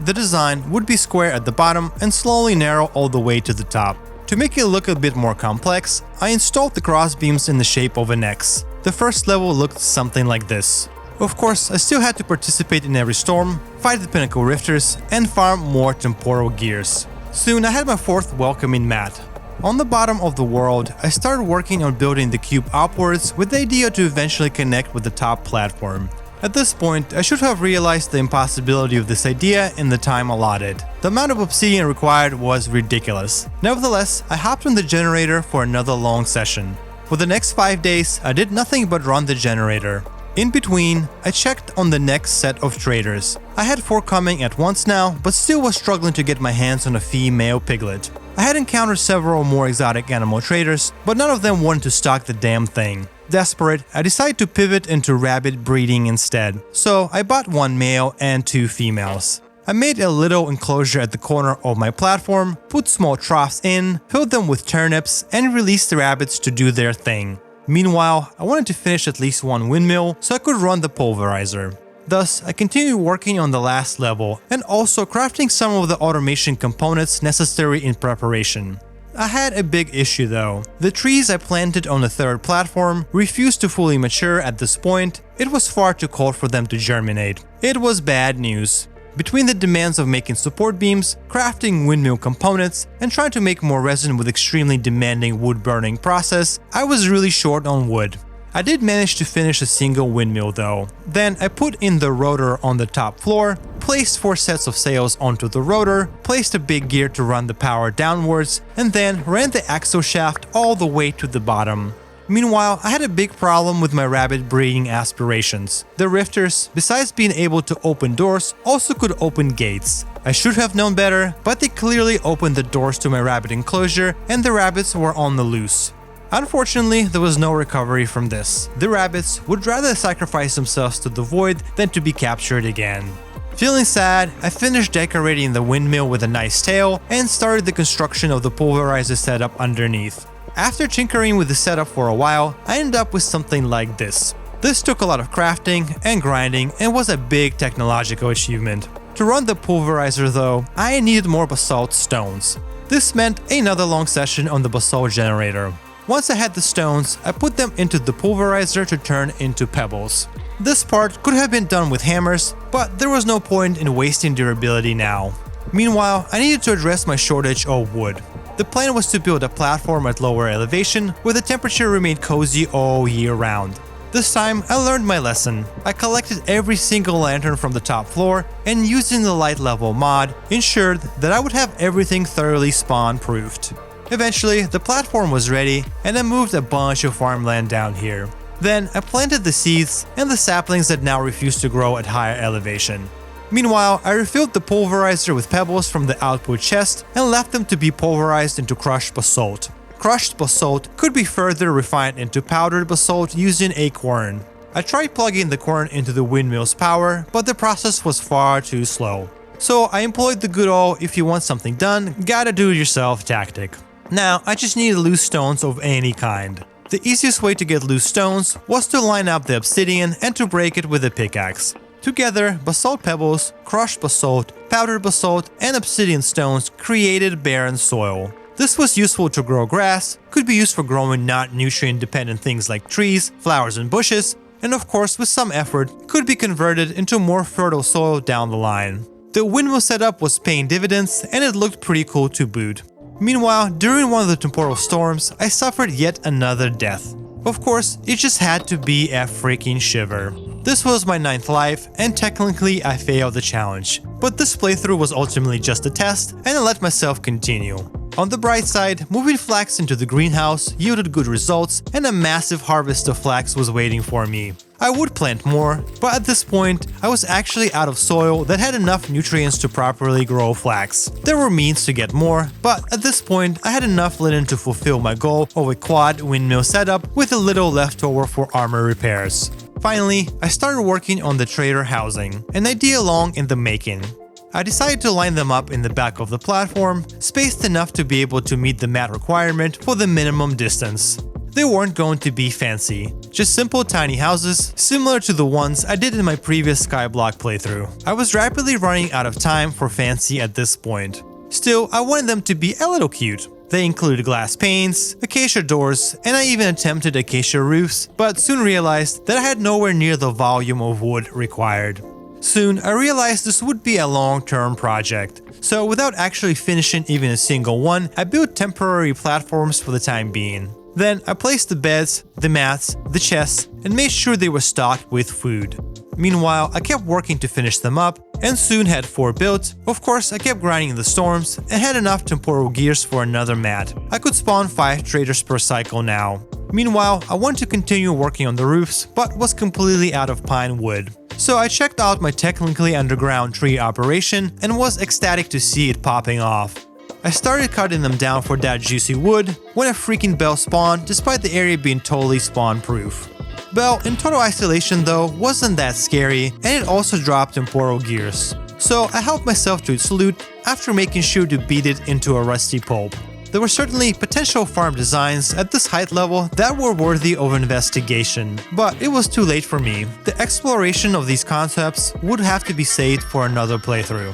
A: The design would be square at the bottom and slowly narrow all the way to the top. To make it look a bit more complex, I installed the cross beams in the shape of an X. The first level looked something like this. Of course, I still had to participate in every storm, fight the pinnacle rifters, and farm more temporal gears. Soon I had my fourth welcoming mat. On the bottom of the world, I started working on building the cube upwards with the idea to eventually connect with the top platform. At this point, I should have realized the impossibility of this idea in the time allotted. The amount of obsidian required was ridiculous. Nevertheless, I hopped on the generator for another long session. For the next 5 days, I did nothing but run the generator. In between, I checked on the next set of traders. I had 4 coming at once now, but still was struggling to get my hands on a female piglet. I had encountered several more exotic animal traders, but none of them wanted to stock the damn thing. Desperate, I decided to pivot into rabbit breeding instead, so I bought 1 male and 2 females. I made a little enclosure at the corner of my platform, put small troughs in, filled them with turnips, and released the rabbits to do their thing. Meanwhile, I wanted to finish at least 1 windmill so I could run the pulverizer. Thus, I continued working on the last level and also crafting some of the automation components necessary in preparation. I had a big issue though. The trees I planted on the 3rd platform refused to fully mature at this point. It was far too cold for them to germinate. It was bad news. Between the demands of making support beams, crafting windmill components, and trying to make more resin with extremely demanding wood burning process, I was really short on wood. I did manage to finish a single windmill though. Then I put in the rotor on the top floor, placed 4 sets of sails onto the rotor, placed a big gear to run the power downwards, and then ran the axle shaft all the way to the bottom. Meanwhile, I had a big problem with my rabbit breeding aspirations. The rifters, besides being able to open doors, also could open gates. I should have known better, but they clearly opened the doors to my rabbit enclosure and the rabbits were on the loose. Unfortunately, there was no recovery from this. The rabbits would rather sacrifice themselves to the void than to be captured again. Feeling sad, I finished decorating the windmill with a nice tail and started the construction of the pulverizer setup underneath. After tinkering with the setup for a while, I ended up with something like this. This took a lot of crafting and grinding and was a big technological achievement. To run the pulverizer though, I needed more basalt stones. This meant another long session on the basalt generator. Once I had the stones, I put them into the pulverizer to turn into pebbles. This part could have been done with hammers, but there was no point in wasting durability now. Meanwhile, I needed to address my shortage of wood. The plan was to build a platform at lower elevation where the temperature remained cozy all year round. This time, I learned my lesson. I collected every single lantern from the top floor and using the light level mod, ensured that I would have everything thoroughly spawn-proofed. Eventually, the platform was ready and I moved a bunch of farmland down here. Then, I planted the seeds and the saplings that now refuse to grow at higher elevation. Meanwhile, I refilled the pulverizer with pebbles from the output chest and left them to be pulverized into crushed basalt. Crushed basalt could be further refined into powdered basalt using a quern. I tried plugging the quern into the windmill's power, but the process was far too slow. So I employed the good old if you want something done, gotta do it yourself tactic. Now, I just needed loose stones of any kind. The easiest way to get loose stones was to line up the obsidian and to break it with a pickaxe. Together, basalt pebbles, crushed basalt, powdered basalt, and obsidian stones created barren soil. This was useful to grow grass, could be used for growing not nutrient-dependent things like trees, flowers, and bushes, and of course with some effort could be converted into more fertile soil down the line. The windmill setup was paying dividends and it looked pretty cool to boot. Meanwhile, during one of the temporal storms, I suffered yet another death. Of course, it just had to be a freaking shiver. This was my 9th life, and technically I failed the challenge. But this playthrough was ultimately just a test, and I let myself continue. On the bright side, moving flax into the greenhouse yielded good results, and a massive harvest of flax was waiting for me. I would plant more, but at this point, I was actually out of soil that had enough nutrients to properly grow flax. There were means to get more, but at this point, I had enough linen to fulfill my goal of a quad windmill setup with a little left over for armor repairs. Finally, I started working on the trader housing, an idea long in the making. I decided to line them up in the back of the platform, spaced enough to be able to meet the mat requirement for the minimum distance. They weren't going to be fancy, just simple tiny houses similar to the ones I did in my previous SkyBlock playthrough. I was rapidly running out of time for fancy at this point. Still, I wanted them to be a little cute. They included glass panes, acacia doors, and I even attempted acacia roofs, but soon realized that I had nowhere near the volume of wood required. Soon, I realized this would be a long-term project, so without actually finishing even a single one, I built temporary platforms for the time being. Then, I placed the beds, the mats, the chests, and made sure they were stocked with food. Meanwhile, I kept working to finish them up, and soon had 4 built. Of course, I kept grinding the storms, and had enough temporal gears for another mat. I could spawn 5 traders per cycle now. Meanwhile, I wanted to continue working on the roofs, but was completely out of pine wood. So I checked out my technically underground tree operation, and was ecstatic to see it popping off. I started cutting them down for that juicy wood when a freaking bell spawned despite the area being totally spawn proof. Bell in total isolation though wasn't that scary, and it also dropped temporal gears. So I helped myself to its loot after making sure to beat it into a rusty pulp. There were certainly potential farm designs at this height level that were worthy of investigation, but it was too late for me. The exploration of these concepts would have to be saved for another playthrough.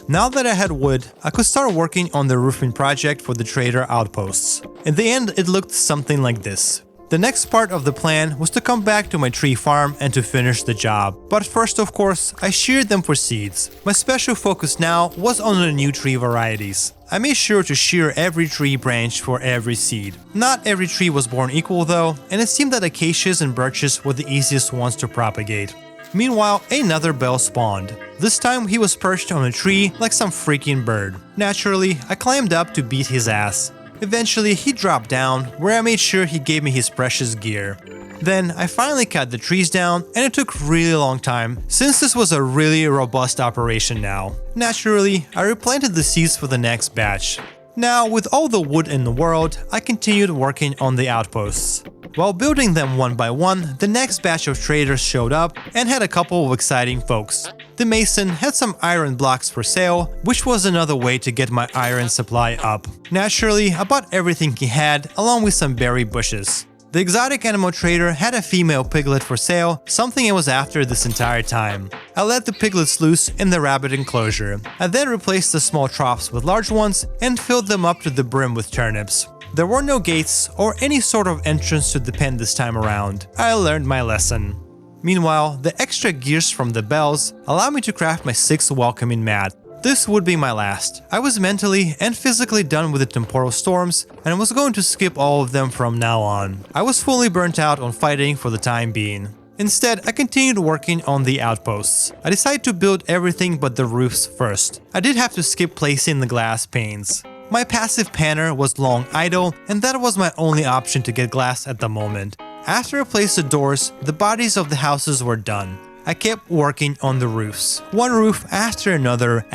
A: Now that I had wood, I could start working on the roofing project for the trader outposts. In the end, it looked something like this. The next part of the plan was to come back to my tree farm and to finish the job. But first, of course, I sheared them for seeds. My special focus now was on the new tree varieties. I made sure to shear every tree branch for every seed. Not every tree was born equal though, and it seemed that acacias and birches were the easiest ones to propagate. Meanwhile, another bell spawned. This time he was perched on a tree like some freaking bird. Naturally, I climbed up to beat his ass. Eventually, he dropped down, where I made sure he gave me his precious gear. Then, I finally cut the trees down, and it took a really long time, since this was a really robust operation now. Naturally, I replanted the seeds for the next batch. Now, with all the wood in the world, I continued working on the outposts. While building them one by one, the next batch of traders showed up and had a couple of exciting folks. The mason had some iron blocks for sale, which was another way to get my iron supply up. Naturally, I bought everything he had, along with some berry bushes. The exotic animal trader had a female piglet for sale, something I was after this entire time. I let the piglets loose in the rabbit enclosure. I then replaced the small troughs with large ones and filled them up to the brim with turnips. There were no gates or any sort of entrance to the pen this time around. I learned my lesson. Meanwhile, the extra gears from the bells allowed me to craft my 6th welcoming mat. This would be my last. I was mentally and physically done with the temporal storms and was going to skip all of them from now on. I was fully burnt out on fighting for the time being. Instead, I continued working on the outposts. I decided to build everything but the roofs first. I did have to skip placing the glass panes. My passive panner was long idle, and that was my only option to get glass at the moment. After I placed the doors, the bodies of the houses were done. I kept working on the roofs. One roof after another.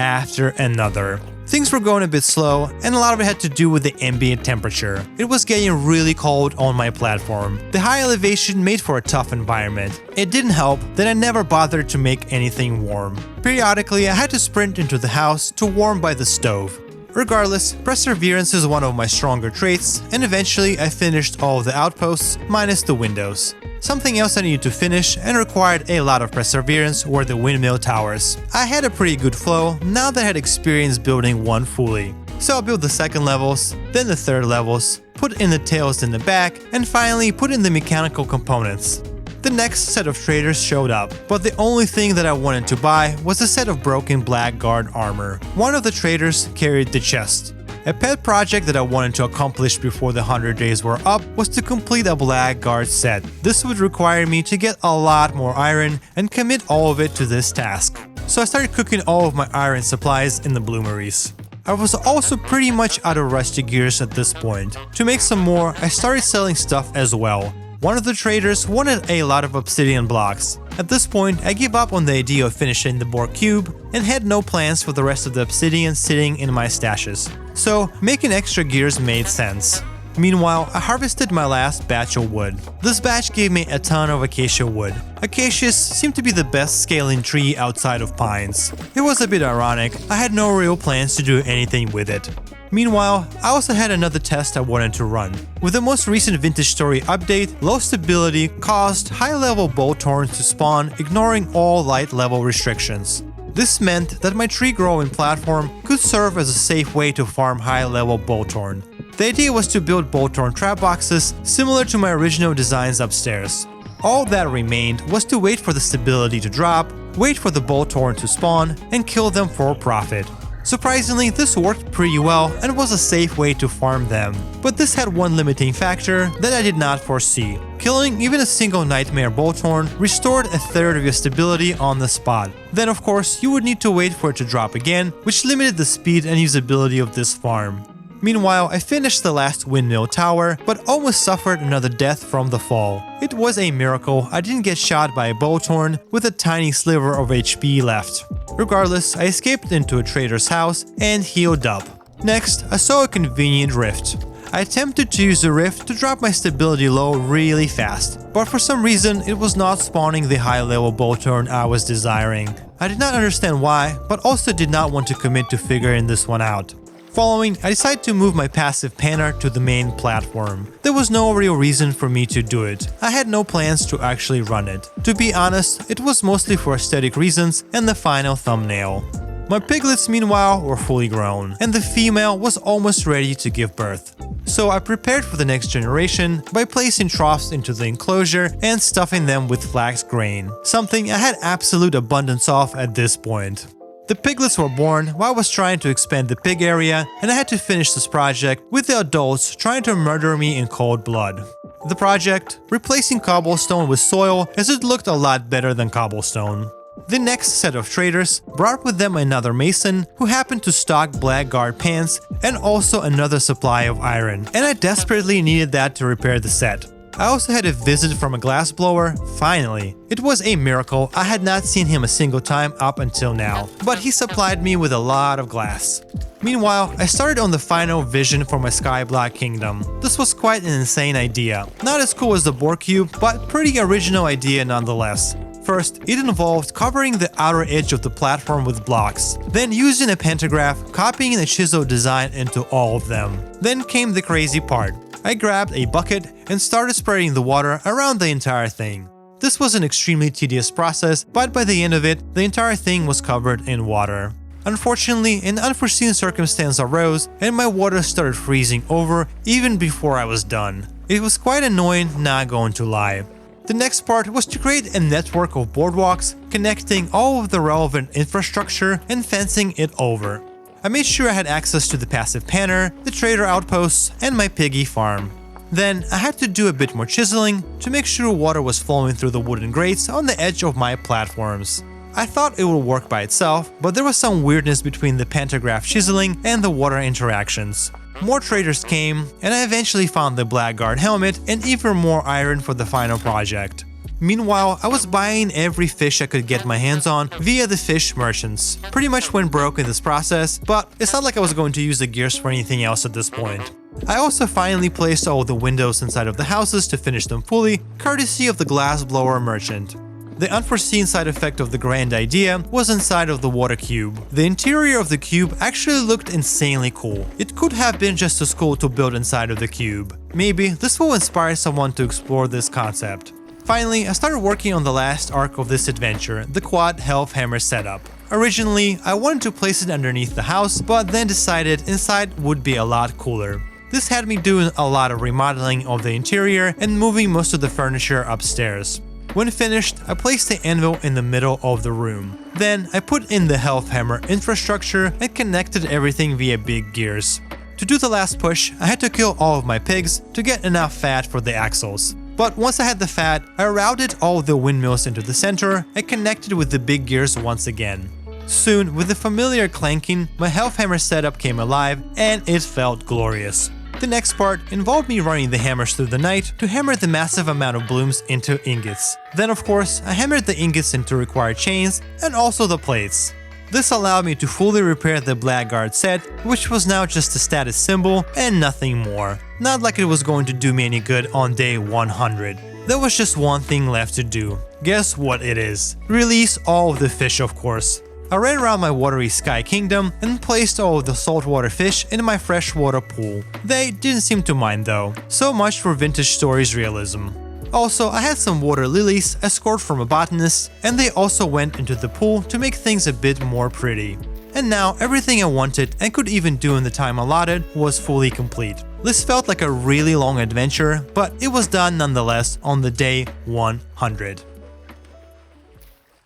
A: Things were going a bit slow, and a lot of it had to do with the ambient temperature. It was getting really cold on my platform. The high elevation made for a tough environment. It didn't help that I never bothered to make anything warm. Periodically, I had to sprint into the house to warm by the stove. Regardless, perseverance is one of my stronger traits, and eventually I finished all of the outposts, minus the windows. Something else I needed to finish and required a lot of perseverance were the windmill towers. I had a pretty good flow now that I had experience building one fully. So I built the 2nd levels, then the 3rd levels, put in the tails in the back, and finally put in the mechanical components. The next set of traders showed up, but the only thing that I wanted to buy was a set of broken blackguard armor. One of the traders carried the chest. A pet project that I wanted to accomplish before the 100 days were up was to complete a blackguard set. This would require me to get a lot more iron and commit all of it to this task. So I started cooking all of my iron supplies in the bloomeries. I was also pretty much out of rusty gears at this point. To make some more, I started selling stuff as well. One of the traders wanted a lot of obsidian blocks. At this point, I gave up on the idea of finishing the Borg cube and had no plans for the rest of the obsidian sitting in my stashes. So, making extra gears made sense. Meanwhile, I harvested my last batch of wood. This batch gave me a ton of acacia wood. Acacias seem to be the best scaling tree outside of pines. It was a bit ironic, I had no real plans to do anything with it. Meanwhile, I also had another test I wanted to run. With the most recent Vintage Story update, low stability caused high-level bolthorns to spawn, ignoring all light-level restrictions. This meant that my tree-growing platform could serve as a safe way to farm high-level bolthorn. The idea was to build bolthorn trap boxes similar to my original designs upstairs. All that remained was to wait for the stability to drop, wait for the bolthorn to spawn, and kill them for profit. Surprisingly, this worked pretty well and was a safe way to farm them. But this had one limiting factor that I did not foresee. Killing even a single nightmare bolthorn restored a third of your stability on the spot. Then of course, you would need to wait for it to drop again, which limited the speed and usability of this farm. Meanwhile, I finished the last windmill tower, but almost suffered another death from the fall. It was a miracle I didn't get shot by a bolthorn with a tiny sliver of HP left. Regardless, I escaped into a trader's house and healed up. Next, I saw a convenient rift. I attempted to use the rift to drop my stability low really fast, but for some reason it was not spawning the high-level bolthorn I was desiring. I did not understand why, but also did not want to commit to figuring this one out. Following, I decided to move my passive panner to the main platform. There was no real reason for me to do it. I had no plans to actually run it. To be honest, it was mostly for aesthetic reasons and the final thumbnail. My piglets meanwhile were fully grown, and the female was almost ready to give birth. So I prepared for the next generation by placing troughs into the enclosure and stuffing them with flax grain, something I had absolute abundance of at this point. The piglets were born while I was trying to expand the pig area, and I had to finish this project with the adults trying to murder me in cold blood. The project, replacing cobblestone with soil, as it looked a lot better than cobblestone. The next set of traders brought with them another mason who happened to stock blackguard pants and also another supply of iron, and I desperately needed that to repair the set. I also had a visit from a glassblower, finally. It was a miracle, I had not seen him a single time up until now, but he supplied me with a lot of glass. Meanwhile, I started on the final vision for my SkyBlock kingdom. This was quite an insane idea. Not as cool as the Borg cube, but pretty original idea nonetheless. First, it involved covering the outer edge of the platform with blocks, then using a pantograph, copying the chisel design into all of them. Then came the crazy part. I grabbed a bucket and started spreading the water around the entire thing. This was an extremely tedious process, but by the end of it, the entire thing was covered in water. Unfortunately, an unforeseen circumstance arose and my water started freezing over even before I was done. It was quite annoying, not going to lie. The next part was to create a network of boardwalks connecting all of the relevant infrastructure and fencing it over. I made sure I had access to the passive panner, the trader outposts, and my piggy farm. Then I had to do a bit more chiseling to make sure water was flowing through the wooden grates on the edge of my platforms. I thought it would work by itself, but there was some weirdness between the pantograph chiseling and the water interactions. More traders came, and I eventually found the blackguard helmet and even more iron for the final project. Meanwhile, I was buying every fish I could get my hands on via the fish merchants. Pretty much went broke in this process, but it's not like I was going to use the gears for anything else at this point. I also finally placed all the windows inside of the houses to finish them fully, courtesy of the glassblower merchant. The unforeseen side effect of the grand idea was inside of the water cube. The interior of the cube actually looked insanely cool. It could have been just as cool to build inside of the cube. Maybe this will inspire someone to explore this concept. Finally, I started working on the last arc of this adventure, the quad health hammer setup. Originally, I wanted to place it underneath the house, but then decided inside would be a lot cooler. This had me doing a lot of remodeling of the interior and moving most of the furniture upstairs. When finished, I placed the anvil in the middle of the room. Then I put in the health hammer infrastructure and connected everything via big gears. To do the last push, I had to kill all of my pigs to get enough fat for the axles. But once I had the fat, I routed all the windmills into the center and connected with the big gears once again. Soon, with the familiar clanking, my health hammer setup came alive and it felt glorious. The next part involved me running the hammers through the night to hammer the massive amount of blooms into ingots. Then of course, I hammered the ingots into required chains and also the plates. This allowed me to fully repair the Blackguard set, which was now just a status symbol and nothing more. Not like it was going to do me any good on day 100. There was just one thing left to do. Guess what it is? Release all of the fish, of course. I ran around my watery sky kingdom and placed all of the saltwater fish in my freshwater pool. They didn't seem to mind though. So much for Vintage Stories realism. Also, I had some water lilies I scored from a botanist, and they also went into the pool to make things a bit more pretty. And now everything I wanted and could even do in the time allotted was fully complete. This felt like a really long adventure, but it was done nonetheless on the day 100.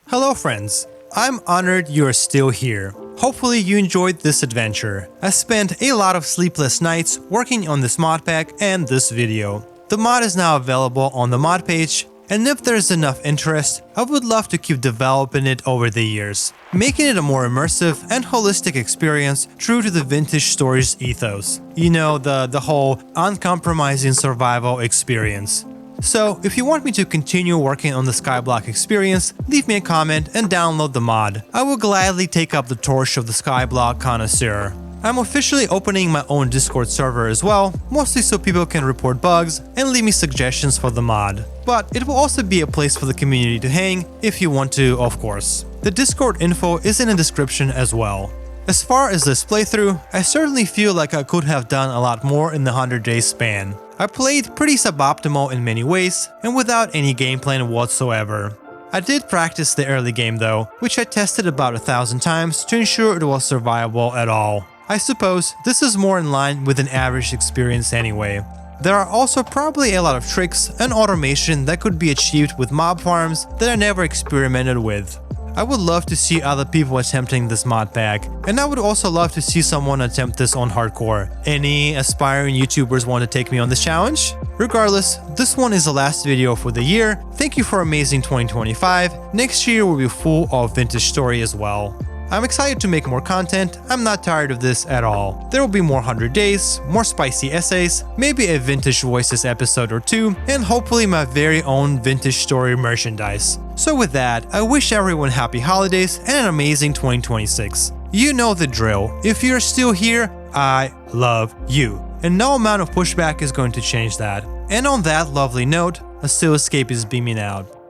A: Hello friends. I'm honored you're still here. Hopefully you enjoyed this adventure. I spent a lot of sleepless nights working on this mod pack and this video. The mod is now available on the mod page, and if there's enough interest, I would love to keep developing it over the years, making it a more immersive and holistic experience true to the Vintage Stories ethos. You know, the whole uncompromising survival experience. So, if you want me to continue working on the SkyBlock experience, leave me a comment and download the mod. I will gladly take up the torch of the SkyBlock connoisseur. I'm officially opening my own Discord server as well, mostly so people can report bugs and leave me suggestions for the mod. But it will also be a place for the community to hang, if you want to, of course. The Discord info is in the description as well. As far as this playthrough, I certainly feel like I could have done a lot more in the 100-day span. I played pretty suboptimal in many ways, and without any game plan whatsoever. I did practice the early game though, which I tested about 1,000 times to ensure it was survivable at all. I suppose this is more in line with an average experience anyway. There are also probably a lot of tricks and automation that could be achieved with mob farms that I never experimented with. I would love to see other people attempting this mod pack, and I would also love to see someone attempt this on hardcore. Any aspiring YouTubers want to take me on this challenge? Regardless, this one is the last video for the year. Thank you for amazing 2025. Next year will be full of Vintage Story as well. I'm excited to make more content. I'm not tired of this at all. There will be more 100 days, more spicy essays, maybe a Vintage Voices episode or two, and hopefully my very own Vintage Story merchandise. So with that, I wish everyone happy holidays and an amazing 2026. You know the drill. If you're still here, I love you. And no amount of pushback is going to change that. And on that lovely note, Oscillascape is beaming out.